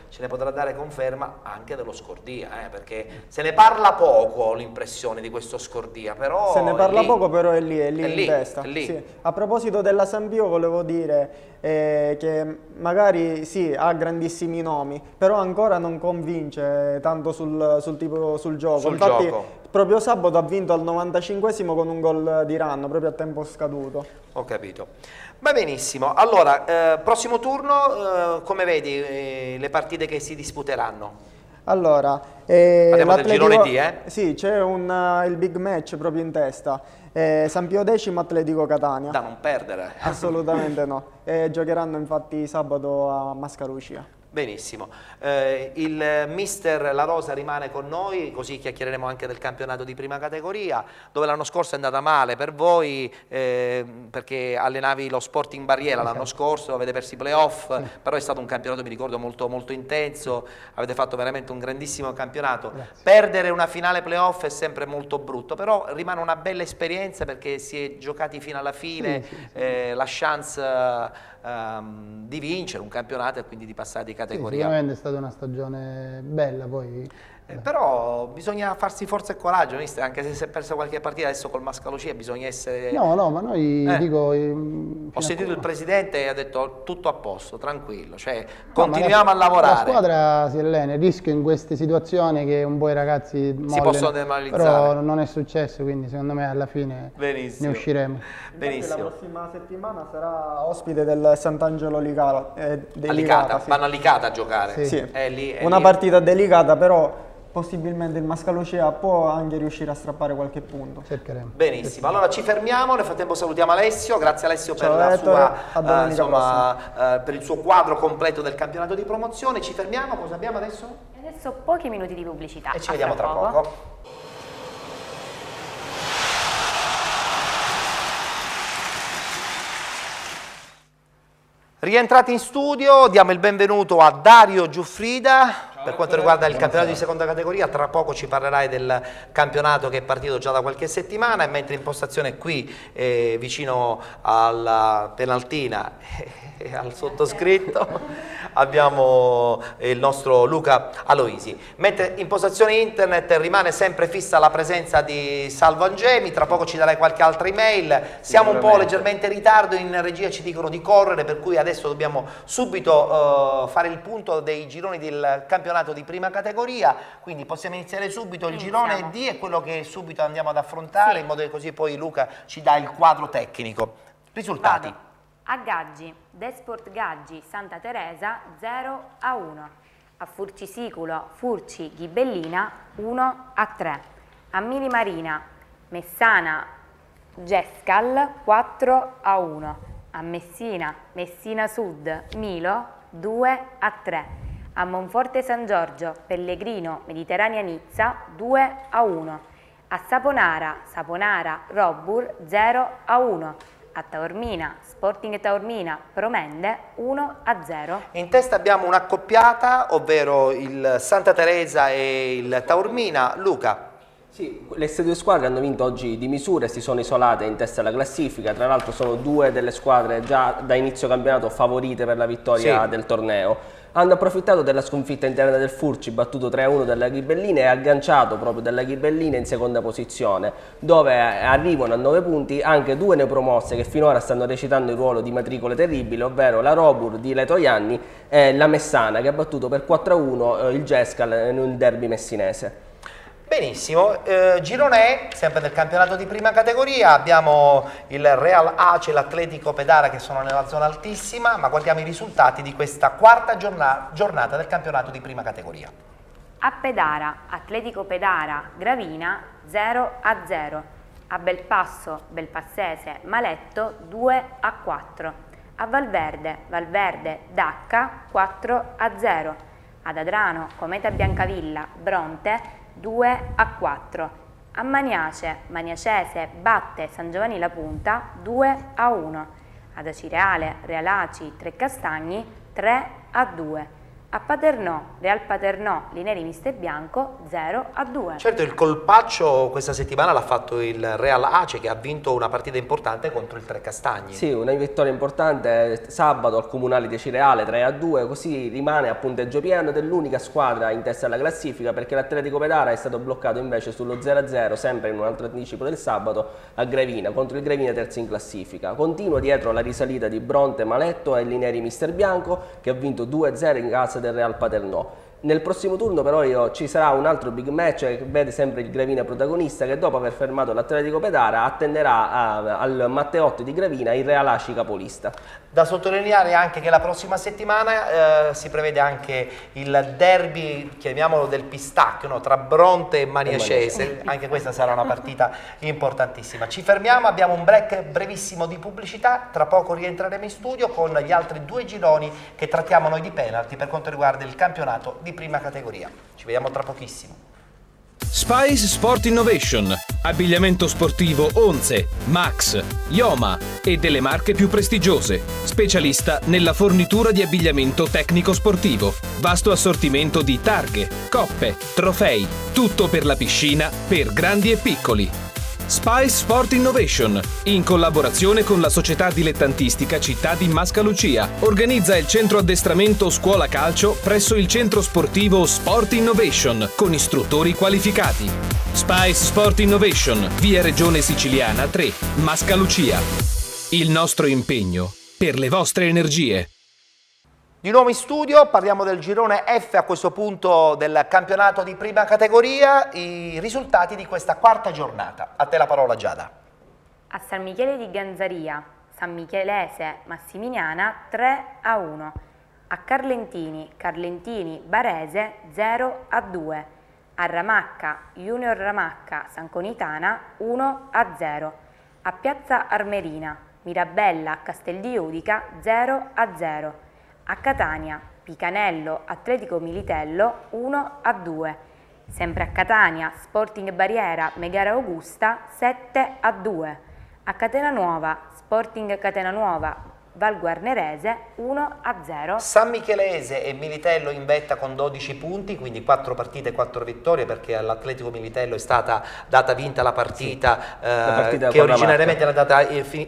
ce ne potrà dare conferma, anche dello Scordia, perché se ne parla poco, ho l'impressione di questo Scordia, però se ne parla lì. Poco, però è lì in testa. È lì. Sì. A proposito della San Pio volevo dire che magari sì, ha grandissimi nomi, però ancora non convince tanto sul gioco. Infatti proprio sabato ha vinto al 95esimo con un gol di Ranno, proprio a tempo scaduto. Ho capito. Va benissimo, allora, prossimo turno, come vedi le partite che si disputeranno? Allora, parliamo del girone D, Sì, c'è il big match proprio in testa. San Pio X, Atletico Catania. Da non perdere. Assolutamente no. Giocheranno infatti sabato a Mascalucia. Benissimo, il mister La Rosa rimane con noi, così chiacchiereremo anche del campionato di prima categoria, dove l'anno scorso è andata male per voi, perché allenavi lo Sporting Barriera l'anno scorso, avete perso i playoff, però è stato un campionato, mi ricordo, molto, molto intenso, avete fatto veramente un grandissimo campionato. Perdere una finale playoff è sempre molto brutto, però rimane una bella esperienza, perché si è giocati fino alla fine, la chance di vincere un campionato e quindi di passare di categoria. Sicuramente è stata una stagione bella, poi però bisogna farsi forza e coraggio, mister, anche se si è persa qualche partita adesso col Mascalucia bisogna essere... No, ma noi dico... Ho sentito il presidente e ha detto tutto a posto, tranquillo, cioè continuiamo a lavorare. La squadra si allena, il rischio in queste situazioni che un po' i ragazzi mollino, si possono demoralizzare. Però non è successo, quindi secondo me alla fine ne usciremo. Benissimo. La prossima settimana sarà ospite del Sant'Angelo Licata. Vanno a Licata a giocare. Sì. È una partita delicata, però possibilmente il Mascalucia può anche riuscire a strappare qualche punto. Cercheremo. Benissimo, allora ci fermiamo, nel frattempo salutiamo Alessio, grazie Alessio per per il suo quadro completo del campionato di promozione. Ci fermiamo, cosa abbiamo adesso? Adesso pochi minuti di pubblicità. E ci vediamo tra poco. Rientrati in studio, diamo il benvenuto a Dario Giuffrida. Per quanto riguarda il campionato di seconda categoria, tra poco ci parlerai del campionato che è partito già da qualche settimana, e mentre in postazione qui vicino alla penaltina e al sottoscritto abbiamo il nostro Luca Aloisi. Mentre in postazione internet rimane sempre fissa la presenza di Salvo Angemi, tra poco ci darai qualche altra email. Siamo un po' leggermente in ritardo, in regia ci dicono di correre, per cui adesso dobbiamo subito fare il punto dei gironi del campionato di prima categoria, quindi possiamo iniziare subito. Il girone D è quello che subito andiamo ad affrontare, in modo che così poi Luca ci dà il quadro tecnico. Risultati. A Gaggi, Desport Gaggi, Santa Teresa 0-1. A Furcisiculo, Furci Ghibellina 1-3. A Mini Marina, Messana Gescal 4-1. A Messina, Messina Sud, Milo 2-3. A Monforte San Giorgio, Pellegrino, Mediterranea Nizza 2-1. A Saponara, Saponara, Robur 0-1. A Taormina, Sporting Taormina, Promende 1-0. In testa abbiamo un'accoppiata, ovvero il Santa Teresa e il Taormina. Luca. Sì, queste due squadre hanno vinto oggi di misura e si sono isolate in testa alla classifica. Tra l'altro sono due delle squadre già da inizio campionato favorite per la vittoria del torneo. Hanno approfittato della sconfitta interna del Furci, battuto 3-1 dalla Ghibellina e agganciato proprio dalla Ghibellina in seconda posizione, dove arrivano a 9 punti anche due neopromosse che finora stanno recitando il ruolo di matricole terribili, ovvero la Robur di Leto Ianni e la Messana, che ha battuto per 4-1 il Gescal nel derby messinese. Benissimo, girone E, sempre del campionato di prima categoria, abbiamo il Real Ace e l'Atletico Pedara che sono nella zona altissima, ma guardiamo i risultati di questa quarta giornata del campionato di prima categoria. A Pedara, Atletico Pedara, Gravina 0-0. A Belpasso, Belpassese, Maletto 2-4. A Valverde, Valverde, Dacca 4-0. Ad Adrano, Cometa Biancavilla, Bronte 2-4. A Maniace, Maniacese batte San Giovanni La Punta 2-1. Ad Acireale, Realaci, Trecastagni 3-2. A Paternò, Real Paternò, Lineri Mister Bianco 0-2. Certo, il colpaccio questa settimana l'ha fatto il Real Ace, che ha vinto una partita importante contro il Trecastagni. Sì, una vittoria importante sabato al Comunale di Cireale 3-2, così rimane a punteggio pieno ed è l'unica squadra in testa alla classifica, perché l'Atletico Pedara è stato bloccato invece sullo 0-0, sempre in un altro anticipo del sabato, a Gravina, contro il Gravina terzo in classifica. Continua dietro la risalita di Bronte, Maletto e Lineri Mister Bianco, che ha vinto 2-0 in casa del Real Paternò. Nel prossimo turno però ci sarà un altro big match che vede sempre il Gravina protagonista, che dopo aver fermato l'Atletico Pedara attenderà al Matteotti di Gravina il Real Aci capolista. Da sottolineare anche che la prossima settimana si prevede anche il derby, chiamiamolo del pistacchio, no? Tra Bronte e Maniacese, anche questa sarà una partita importantissima. Ci fermiamo, abbiamo un break brevissimo di pubblicità, tra poco rientreremo in studio con gli altri due gironi che trattiamo noi di penalty per quanto riguarda il campionato di prima categoria. Ci vediamo tra pochissimo. Spice Sport Innovation, abbigliamento sportivo Onze, Max, Ioma e delle marche più prestigiose, specialista nella fornitura di abbigliamento tecnico sportivo, vasto assortimento di targhe, coppe, trofei, tutto per la piscina per grandi e piccoli. Spice Sport Innovation, in collaborazione con la società dilettantistica Città di Mascalucia, organizza il centro addestramento Scuola Calcio presso il centro sportivo Sport Innovation con istruttori qualificati. Spice Sport Innovation, via Regione Siciliana 3, Mascalucia. Il nostro impegno per le vostre energie. Di nuovo in studio, parliamo del girone F a questo punto del campionato di prima categoria, i risultati di questa quarta giornata. A te la parola, Giada. A San Michele di Ganzaria, San Michelese Massiminiana 3-1. A Carlentini, Carlentini Barese 0-2. A Ramacca, Junior Ramacca Sanconitana 1-0. A Piazza Armerina, Mirabella Castel di Udica 0-0. A Catania, Picanello Atletico Militello 1-2. Sempre a Catania, Sporting Barriera Megara Augusta 7-2. A Catena Nuova, Sporting Catena Nuova Val Guarnerese 1-0. San Michelese e Militello in vetta con 12 punti, quindi 4 partite e 4 vittorie, perché all'Atletico Militello è stata data vinta la partita, che originariamente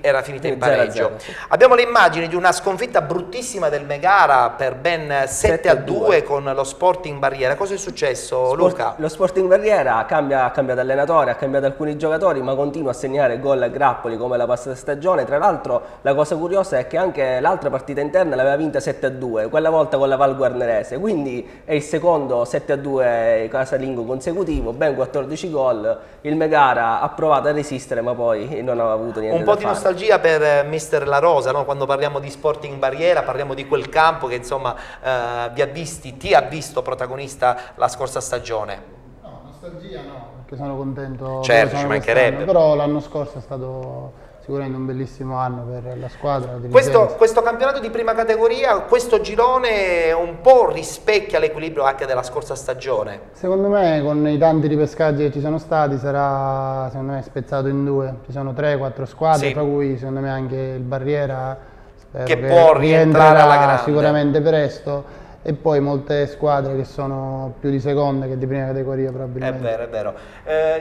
era finita in pareggio. 0-0, sì. Abbiamo le immagini di una sconfitta bruttissima del Megara per ben 7-2 con lo Sporting Barriera. Cosa è successo, Luca? Lo Sporting Barriera ha cambiato allenatore, ha cambiato alcuni giocatori, ma continua a segnare gol a grappoli come la passata stagione. Tra l'altro la cosa curiosa è che anche l'altra partita interna l'aveva vinta 7-2, quella volta con la Val Guarnerese, quindi è il secondo 7-2 casalingo consecutivo, ben 14 gol. Il Megara ha provato a resistere, ma poi non ha avuto niente un po' da di fare. nostalgia per Mister La Rosa, no? Quando parliamo di Sporting Barriera parliamo di quel campo che insomma ti ha visto protagonista la scorsa stagione. No, nostalgia no, perché sono contento. Certo, ci mancherebbe. Però l'anno scorso è stato sicuramente un bellissimo anno per la squadra. Questo campionato di prima categoria, questo girone un po' rispecchia l'equilibrio anche della scorsa stagione. Secondo me, con i tanti ripescaggi che ci sono stati, sarà secondo me spezzato in due. Ci sono 3-4 squadre, Sì. tra cui secondo me anche il Barriera, spero Che può rientrare alla grande. sicuramente presto. E poi molte squadre che sono più di seconda che di prima categoria probabilmente. È vero, è vero.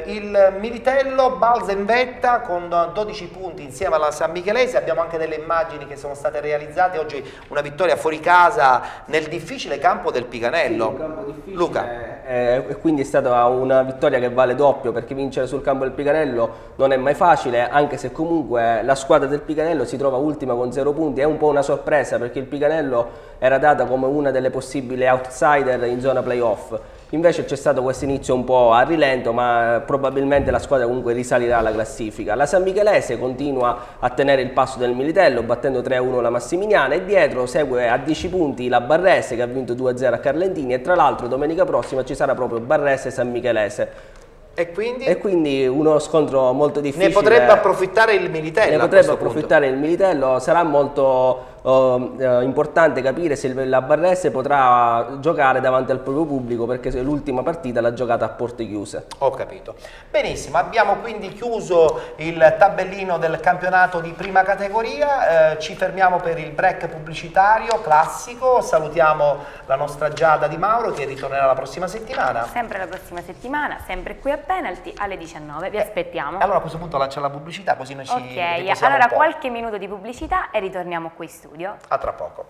Il Militello balza in vetta con 12 punti insieme alla San Michelese. Abbiamo anche delle immagini che sono state realizzate oggi, una vittoria fuori casa nel difficile campo del Piganello. Sì, un campo difficile, Luca. E quindi è stata una vittoria che vale doppio, perché vincere sul campo del Piganello non è mai facile, anche se comunque la squadra del Piganello si trova ultima con 0 punti. È un po' una sorpresa, perché il Piganello era data come una delle possibili outsider in zona playoff. Invece c'è stato questo inizio un po' a rilento, ma probabilmente la squadra comunque risalirà alla classifica. La San Michelese continua a tenere il passo del Militello, battendo 3-1 la Massimiliana, e dietro segue a 10 punti la Barrese, che ha vinto 2-0 a Carlentini, e tra l'altro domenica prossima ci sarà proprio Barrese e San Michelese. E quindi? E quindi uno scontro molto difficile. Ne potrebbe approfittare il Militello. Ne potrebbe approfittare il Militello. Sarà molto importante capire se la Barrese potrà giocare davanti al proprio pubblico, perché l'ultima partita l'ha giocata a porte chiuse. Ho capito. Benissimo, abbiamo quindi chiuso il tabellino del campionato di prima categoria, ci fermiamo per il break pubblicitario classico, salutiamo la nostra Giada Di Mauro che ritornerà la prossima settimana. Sempre la prossima settimana, sempre qui a Penalty alle 19, vi aspettiamo. Allora a questo punto lancia la pubblicità, così noi ci riposiamo allora un po'. qualche minuto di pubblicità e ritorniamo qui in studio. A tra poco.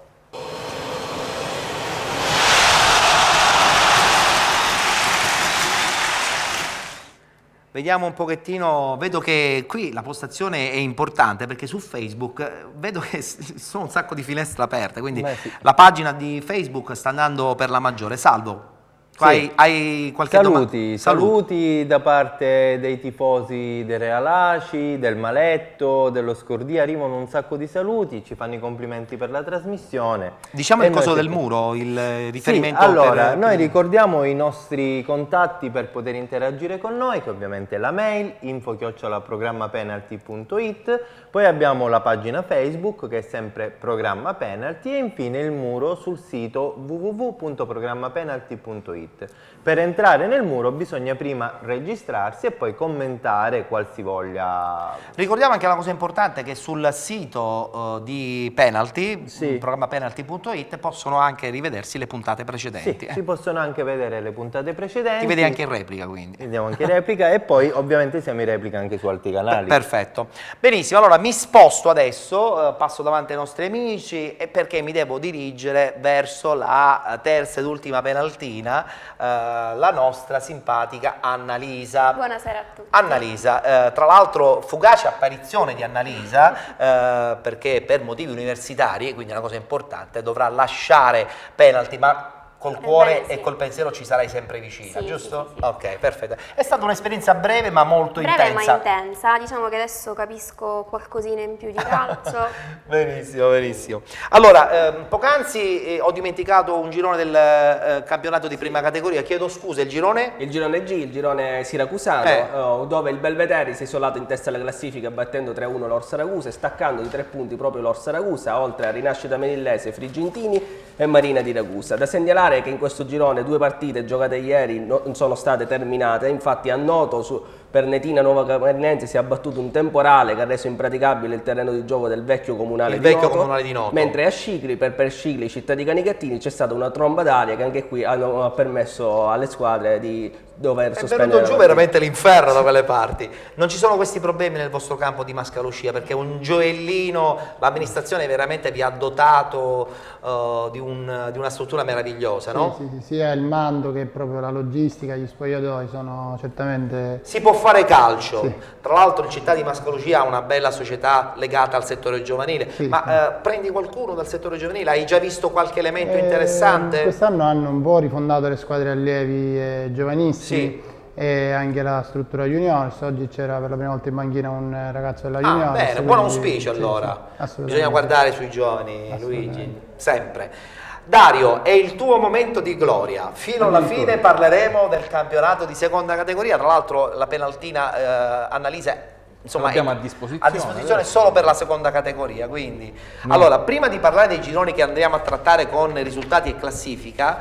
Vediamo un pochettino, vedo che qui la postazione è importante perché su Facebook vedo che sono un sacco di finestre aperte, quindi sì. La pagina di Facebook sta andando per la maggiore. Salvo, Sì. hai qualche domanda? Saluti da parte dei tifosi del Real Aci, del Maletto, dello Scordia, arrivano un sacco di saluti, ci fanno i complimenti per la trasmissione. Diciamo E il noi coso ci- del muro, il riferimento. Sì, allora, per- noi ricordiamo i nostri contatti per poter interagire con noi, che ovviamente è la mail info@programmapenalty.it, poi abbiamo la pagina Facebook che è sempre Programma Penalty, e infine il muro sul sito www.programmapenalty.it. Per entrare nel muro bisogna prima registrarsi e poi commentare qualsivoglia. Ricordiamo anche una cosa importante, che sul sito di Penalty, programmapenalty.it, possono anche rivedersi le puntate precedenti. Sì, si possono anche vedere le puntate precedenti. Ti vedi anche in replica, quindi. Vediamo anche in replica, e poi ovviamente siamo in replica anche su altri canali. Perfetto. Benissimo, allora mi sposto adesso, passo davanti ai nostri amici, perché mi devo dirigere verso la terza ed ultima penaltina, la nostra simpatica Annalisa. Buonasera a tutti. Annalisa, tra l'altro fugace apparizione di Annalisa, perché per motivi universitari, quindi è una cosa importante, dovrà lasciare Penalty, ma col cuore e col pensiero ci sarai sempre vicina, Sì, giusto? sì. Ok, perfetto. È stata un'esperienza breve ma molto Breve intensa. ma intensa, diciamo che adesso capisco qualcosina in più di calcio. Benissimo, benissimo. Allora, poc'anzi ho dimenticato un girone del campionato di prima categoria, chiedo scusa, il girone? Il girone G, il girone siracusano, dove il Belvedere si è isolato in testa alla classifica battendo 3-1 l'Orsa Ragusa e staccando di 3 punti proprio l'Orsa Ragusa, oltre a Rinascita Melillese, Frigentini e Marina di Ragusa. Da segnalare che in questo girone 2 partite giocate ieri non sono state terminate, infatti a Noto per Netina Nuova Camarnense si è abbattuto un temporale che ha reso impraticabile il terreno di gioco del vecchio comunale, di Noto. Mentre a Scicli, per Scicli, città di Canicattini, c'è stata una tromba d'aria che anche qui ha permesso alle squadre di dover È sospendere venuto la giù partita. veramente l'inferno da quelle parti. Non ci sono questi problemi nel vostro campo di Mascalucia, perché un gioiellino, l'amministrazione veramente vi ha dotato di una struttura meravigliosa, no? Sì, sia il mando che proprio la logistica, gli spogliatoi sono certamente... Si può fare calcio, tra l'altro in città di Mascalucia ha una bella società legata al settore giovanile, ma prendi qualcuno dal settore giovanile, hai già visto qualche elemento interessante? Quest'anno hanno un po' rifondato le squadre allievi e giovanissimi, e anche la struttura juniors. Oggi c'era per la prima volta in banchina un ragazzo della juniors. Bene, buon auspicio allora, assolutamente. bisogna guardare sui giovani, Luigi, sempre. Dario, è il tuo momento di gloria. Fino alla fine parleremo del campionato di seconda categoria. Tra l'altro la penaltina Annalisa insomma, abbiamo a disposizione solo per la seconda categoria, quindi allora prima di parlare dei gironi che andremo a trattare con risultati e classifica,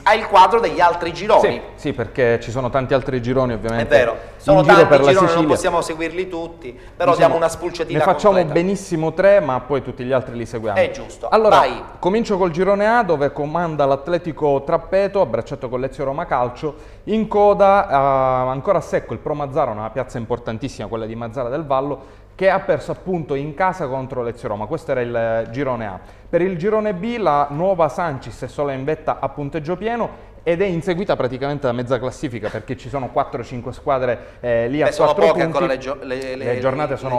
hai il quadro degli altri gironi. Sì, perché ci sono tanti altri gironi ovviamente. È vero, sono in giro tanti per la gironi, Sicilia. non possiamo seguirli tutti, però diamo una spulciatina Ne facciamo completa. benissimo 3, ma poi tutti gli altri li seguiamo. È giusto. Allora, vai. comincio col girone A, dove comanda l'Atletico Trappeto, a braccetto con Lazio Roma Calcio. In coda, ancora a secco, il Pro Mazzara, una piazza importantissima, quella di Mazzara del Vallo, che ha perso appunto in casa contro Lazio Roma. Questo era il girone A. Per il girone B la nuova Sancis è solo in vetta a punteggio pieno ed è inseguita praticamente da mezza classifica, perché ci sono 4-5 squadre lì a 4 sono poche punti. ancora le giornate sono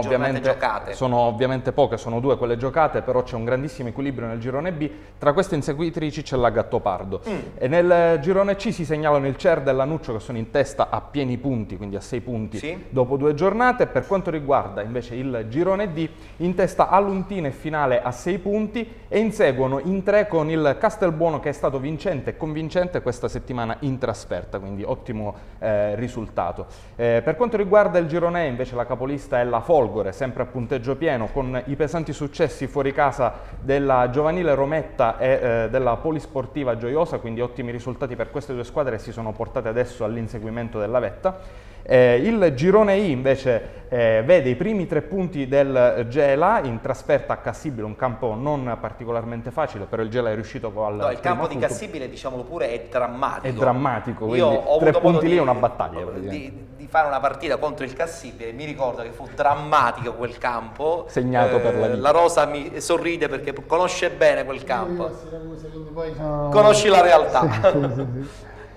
ovviamente poche, sono 2 quelle giocate, però c'è un grandissimo equilibrio nel girone B. Tra queste inseguitrici c'è la Gattopardo. E nel girone C si segnalano il Cer e Lanuccio, che sono in testa a pieni punti, quindi a 6 punti dopo 2 giornate. Per quanto riguarda invece il girone D, in testa Aluntine e Finale a 6 punti, e inseguono in 3 con il Castelbuono, che è stato vincente e convincente questa settimana in trasferta, quindi ottimo risultato. Per quanto riguarda il girone E, invece, la capolista è la Folgore, sempre a punteggio pieno, con i pesanti successi fuori casa della giovanile Rometta e della Polisportiva Gioiosa, quindi ottimi risultati per queste 2 squadre che si sono portate adesso all'inseguimento della vetta. Il girone I invece vede i primi 3 punti del Gela in trasferta a Cassibile, un campo non particolarmente facile, però il Gela è riuscito con il campo di Cassibile, diciamolo pure, è drammatico. È drammatico, Io quindi ho 3 avuto punti modo lì è una battaglia. Di fare una partita contro il Cassibile, mi ricordo che fu drammatico quel campo. Segnato per la vita. La Rosa mi sorride perché conosce bene quel campo. Conosci la realtà.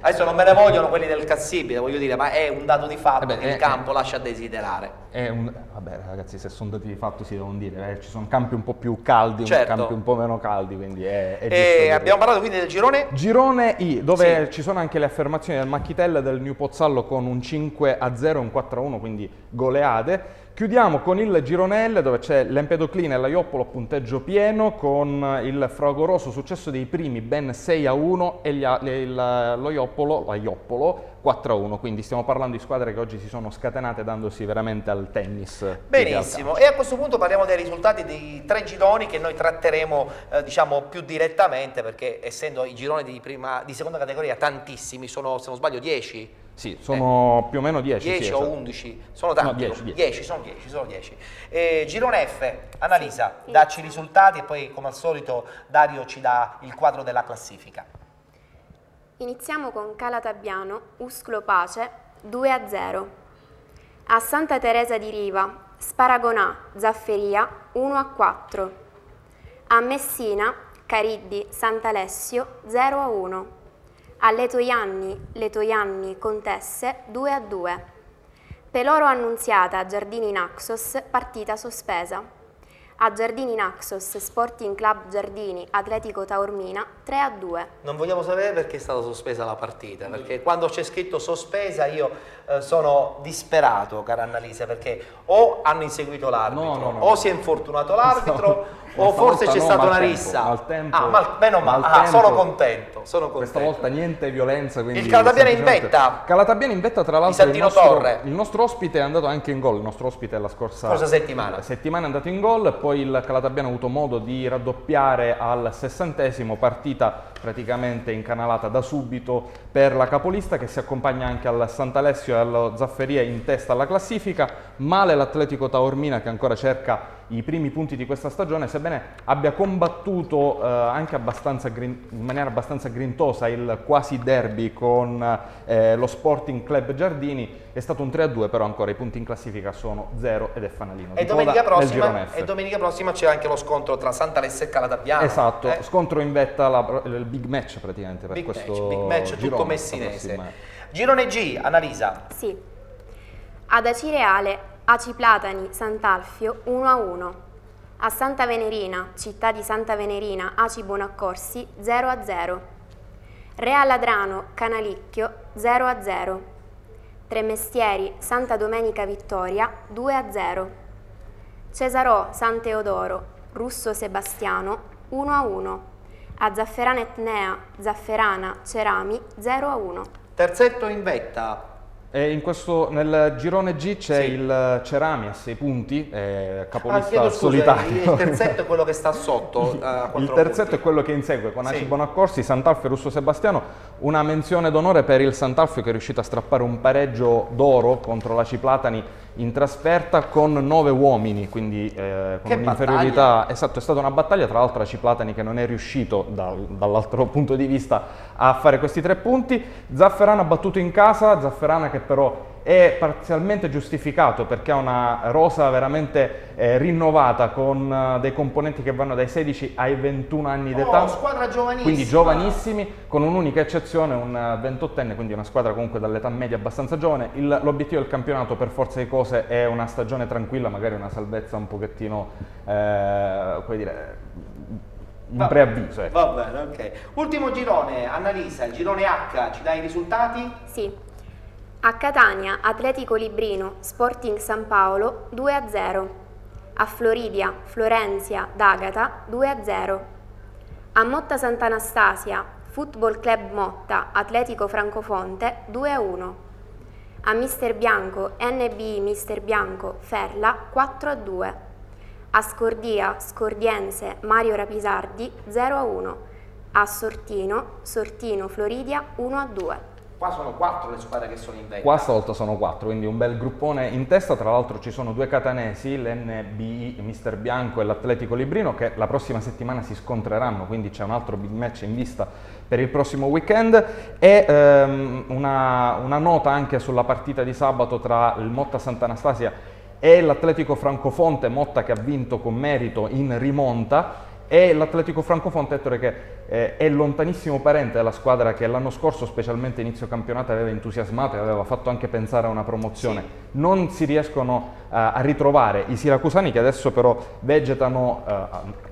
Adesso non me ne vogliono quelli del Cassibile, voglio dire, ma è un dato di fatto che il campo lascia a desiderare. Vabbè ragazzi, se sono dati di fatto si devono dire, ci sono campi un po' più caldi, campi un po' meno caldi, quindi è giusto. Abbiamo parlato quindi del girone? Girone I, dove ci sono anche le affermazioni del Macchitel e del New Pozzallo con un 5-0 e un 4-1, quindi goleade. Chiudiamo con il girone L, dove c'è l'Empedoclina e la Ioppolo a punteggio pieno, con il fragoroso successo dei primi ben 6-1 e lo Ioppolo, la Ioppolo 4-1, quindi stiamo parlando di squadre che oggi si sono scatenate dandosi veramente al tennis. Benissimo, e a questo punto parliamo dei risultati dei 3 gironi che noi tratteremo diciamo più direttamente, perché essendo i gironi di seconda categoria tantissimi, sono, se non sbaglio, 10. Sì, sono più o meno 10. 10 o 11, sono tanti. No, 10. Sono 10. Girone F, Annalisa, dacci i risultati e poi come al solito Dario ci dà il quadro della classifica. Iniziamo con Calatabbiano, Usclo Pace 2-0. A Santa Teresa di Riva, Sparagonà, Zafferia 1-4. A Messina, Cariddi, Sant'Alessio 0-1. A Letoianni, Contesse 2-2. Peloro Annunziata, Giardini Naxos, partita sospesa. A Giardini Naxos, Sporting Club Giardini, Atletico Taormina 3-2. Non vogliamo sapere perché è stata sospesa la partita, perché quando c'è scritto sospesa io sono disperato, cara Annalisa, perché o hanno inseguito l'arbitro, o si è infortunato l'arbitro, o forse c'è stata una rissa. Meno male, sono contento. Questa volta niente violenza. Il Calatabbiana in vetta. Calatabbiana in vetta, tra l'altro il nostro ospite è andato anche in gol, il nostro ospite la scorsa settimana è andato in gol, poi il Calatabbiana ha avuto modo di raddoppiare al 60°, partita praticamente incanalata da subito per la capolista, che si accompagna anche al Sant'Alessio e allo Zafferia in testa alla classifica. Male l'Atletico Taormina, che ancora cerca i primi punti di questa stagione, sebbene abbia combattuto anche in maniera abbastanza grintosa il quasi derby con lo Sporting Club Giardini. È stato un 3-2, però ancora i punti in classifica sono 0 ed è fanalino. E domenica prossima c'è anche lo scontro tra Sant'Alessio e Calatabbiana. Esatto, scontro in vetta, il big match praticamente per questo big match tutto messinese. Girone G, Annalisa. Sì. Ad Acireale, Aci Platani, Sant'Alfio 1-1. A Santa Venerina, città di Santa Venerina, Aci Buonaccorsi 0-0. Real Ladrano, Canalicchio 0-0. Tremestieri, Santa Domenica Vittoria 2-0. Cesarò, San Teodoro, Russo Sebastiano 1-1. a Zafferana Etnea, Zafferana, Cerami 0-1. Terzetto in vetta. E nel girone G c'è il Cerami a 6 punti, capolista solitario. Il terzetto è quello che sta sotto. Il terzetto è quello che insegue con Aci Bonaccorsi, Sant'Alfio e Russo Sebastiano. Una menzione d'onore per il Sant'Alfio che è riuscito a strappare un pareggio d'oro contro l'Aci Platani in trasferta con 9 uomini, quindi con un'inferiorità. Esatto, è stata una battaglia, tra l'altro l'Aci Platani che non è riuscito dall'altro punto di vista a fare questi 3 punti. Zafferana ha battuto in casa, Zafferana che però è parzialmente giustificato perché ha una rosa veramente rinnovata con dei componenti che vanno dai 16 ai 21 anni d'età, squadra giovanissima, quindi giovanissimi, con un'unica eccezione, un 28enne, quindi una squadra comunque dall'età media abbastanza giovane. L'obiettivo del campionato per forza di cose è una stagione tranquilla, magari una salvezza un pochettino, come dire, in preavviso. Ecco. Va bene, ok. Ultimo girone, Annalisa, il girone H, ci dai i risultati? Sì. A Catania, Atletico Librino, Sporting San Paolo 2-0. A Floridia, Florenzia, D'Agata 2-0. A Motta Sant'Anastasia, Football Club Motta, Atletico Francofonte 2-1. A Mister Bianco, NBI Mister Bianco, Ferla 4-2. A Scordia, Scordiense, Mario Rapisardi 0-1. A Sortino, Sortino Floridia 1-2. Qua sono 4 le squadre che sono in vetta. Qua stavolta sono 4, quindi un bel gruppone in testa. Tra l'altro ci sono 2 catanesi, l'NBI Mister Bianco e l'Atletico Librino, che la prossima settimana si scontreranno, quindi c'è un altro big match in vista per il prossimo weekend. E una nota anche sulla partita di sabato tra il Motta Sant'Anastasia e l'Atletico Francofonte, Motta che ha vinto con merito in rimonta, e l'Atletico Francofonte, Ettore, che è lontanissimo parente della squadra che l'anno scorso, specialmente inizio campionato, aveva entusiasmato e aveva fatto anche pensare a una promozione. Sì. Non si riescono a ritrovare i siracusani, che adesso però vegetano,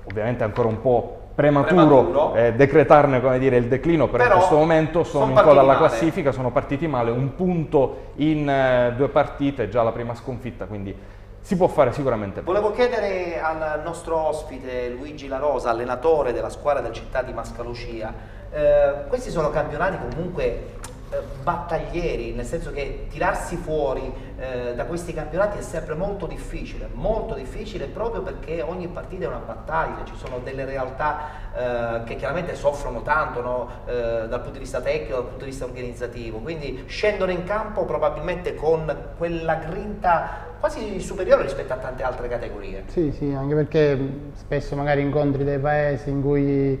ovviamente ancora un po' prematuro decretarne, come dire, il declino, però in questo momento sono in coda alla classifica, sono partiti male, un punto in 2 partite, già la prima sconfitta, quindi si può fare sicuramente bene. Volevo chiedere al nostro ospite Luigi La Rosa, allenatore della squadra del Città di Mascalucia, questi sono campionati comunque battaglieri, nel senso che tirarsi fuori da questi campionati è sempre molto difficile proprio perché ogni partita è una battaglia, ci sono delle realtà che chiaramente soffrono tanto, no? Dal punto di vista tecnico, dal punto di vista organizzativo, quindi scendono in campo probabilmente con quella grinta quasi superiore rispetto a tante altre categorie. Sì, sì, anche perché spesso magari incontri dei paesi in cui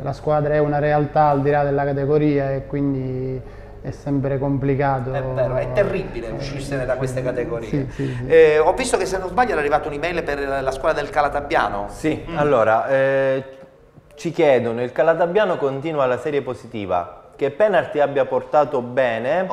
la squadra è una realtà al di là della categoria e quindi è sempre complicato. È vero, è terribile uscirsene da queste categorie. Sì, sì, sì. Ho visto che, se non sbaglio, è arrivata un'email per la squadra del Calatabbiano. Sì, allora, ci chiedono, il Calatabbiano continua la serie positiva, che penalty abbia portato bene,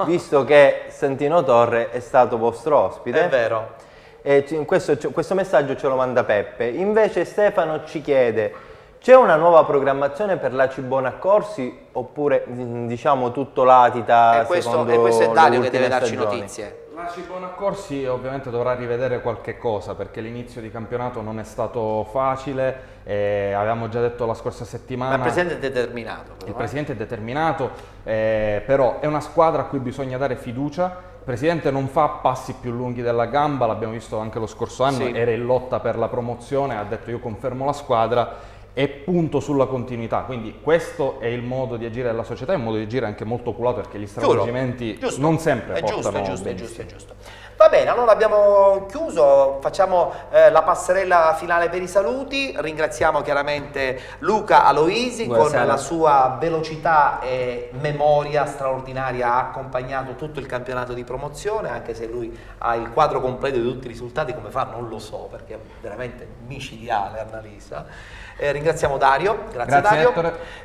visto che Santino Torre è stato vostro ospite. È vero. E questo messaggio ce lo manda Peppe. Invece Stefano ci chiede: c'è una nuova programmazione per l'Aci Bonaccorsi oppure diciamo tutto latita secondo e questo è Dario che deve darci notizie. L'Aci Bonaccorsi ovviamente dovrà rivedere qualche cosa perché l'inizio di campionato non è stato facile, avevamo già detto la scorsa settimana. Ma il presidente è determinato. Il presidente è determinato, però è una squadra a cui bisogna dare fiducia. Il presidente non fa passi più lunghi della gamba, l'abbiamo visto anche lo scorso anno, Sì. Era in lotta per la promozione, ha detto io confermo la squadra e punto sulla continuità, quindi questo è il modo di agire della società, è un modo di agire anche molto oculato perché gli stravolgimenti non sempre portano è giusto. Va bene, allora abbiamo chiuso, facciamo la passerella finale per i saluti, ringraziamo chiaramente Luca Aloisi. Buonasera. Con la sua velocità e memoria straordinaria ha accompagnato tutto il campionato di promozione, anche se lui ha il quadro completo di tutti i risultati, come fa non lo so, perché è veramente micidiale Annalisa. Ringraziamo Dario, grazie Dario.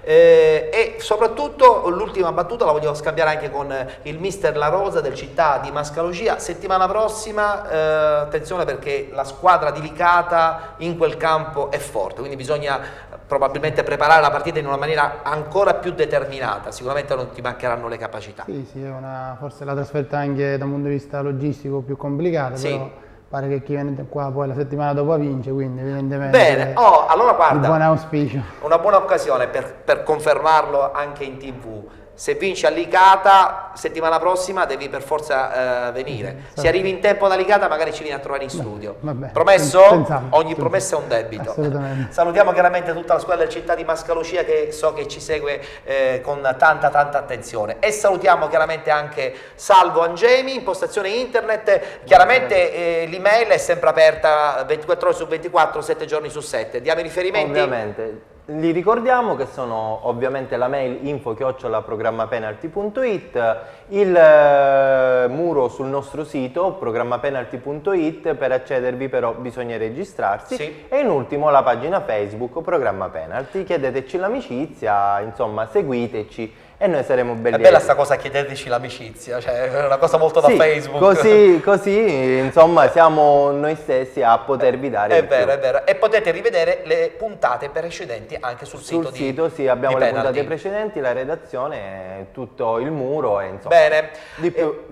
E soprattutto l'ultima battuta la voglio scambiare anche con il mister La Rosa del Città di Mascalucia. Settimana prossima, attenzione perché la squadra di Licata in quel campo è forte, quindi bisogna probabilmente preparare la partita in una maniera ancora più determinata, sicuramente non ti mancheranno le capacità. Sì, sì, è forse la trasferta anche da un punto di vista logistico più complicata, sì. però pare che chi viene qua poi la settimana dopo vince, quindi evidentemente Bene, allora di guarda, buon auspicio. una buona occasione per confermarlo anche in TV. Se vinci a Licata, settimana prossima devi per forza venire. Se arrivi in tempo da Licata, magari ci vieni a trovare in studio. Vabbè, Promesso? senz'altro, Ogni promessa è un debito. Assolutamente. Salutiamo chiaramente tutta la squadra del Città di Mascalucia, che so che ci segue con tanta attenzione, e salutiamo chiaramente anche Salvo Angemi, impostazione internet. Chiaramente l'email è sempre aperta 24 ore su 24, 7 giorni su 7. Diamo i riferimenti? Ovviamente. Li ricordiamo che sono ovviamente la mail info@programmapenalty.it, il muro sul nostro sito programmapenalty.it. Per accedervi però bisogna registrarsi, sì. E in ultimo la pagina Facebook Programma Penalty. Chiedeteci l'amicizia, insomma seguiteci e noi saremo belli. È bella sta cosa, chiedeteci l'amicizia, cioè è una cosa molto da sì, Facebook. Così insomma siamo noi stessi a potervi dare è vero. E potete rivedere le puntate precedenti anche sul sito. Sì, abbiamo di le Penalty. puntate precedenti, la redazione, tutto il muro e insomma. Bene.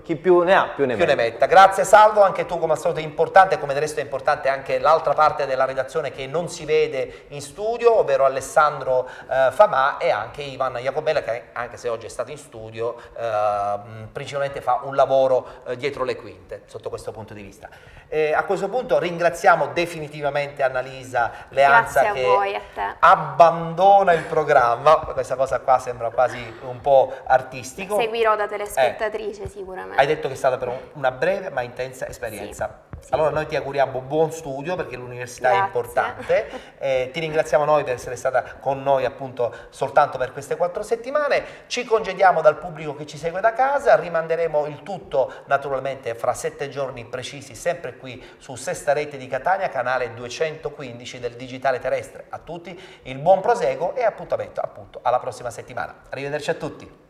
Chi più ne ha più ne metta. Grazie Salvo, anche tu come al solito è importante, come del resto è importante anche l'altra parte della redazione che non si vede in studio, ovvero Alessandro Famà e anche Ivan Jacobella, che anche se oggi è stato in studio, principalmente fa un lavoro dietro le quinte, sotto questo punto di vista. A questo punto ringraziamo definitivamente Annalisa Leanza, Grazie a voi, a te. abbandona il programma. Questa cosa qua sembra quasi un po' artistico. Seguirò da telespettatrice sicuramente. Hai detto che è stata per una breve ma intensa esperienza. Sì, allora noi ti auguriamo buon studio, perché l'università Grazie. è importante. Ti ringraziamo noi per essere stata con noi appunto soltanto per queste 4 settimane. Ci congediamo dal pubblico che ci segue da casa, rimanderemo il tutto naturalmente fra 7 giorni precisi, sempre qui su Sesta Rete di Catania, canale 215 del digitale terrestre. A tutti il buon proseguo e appuntamento appunto alla prossima settimana. Arrivederci a tutti.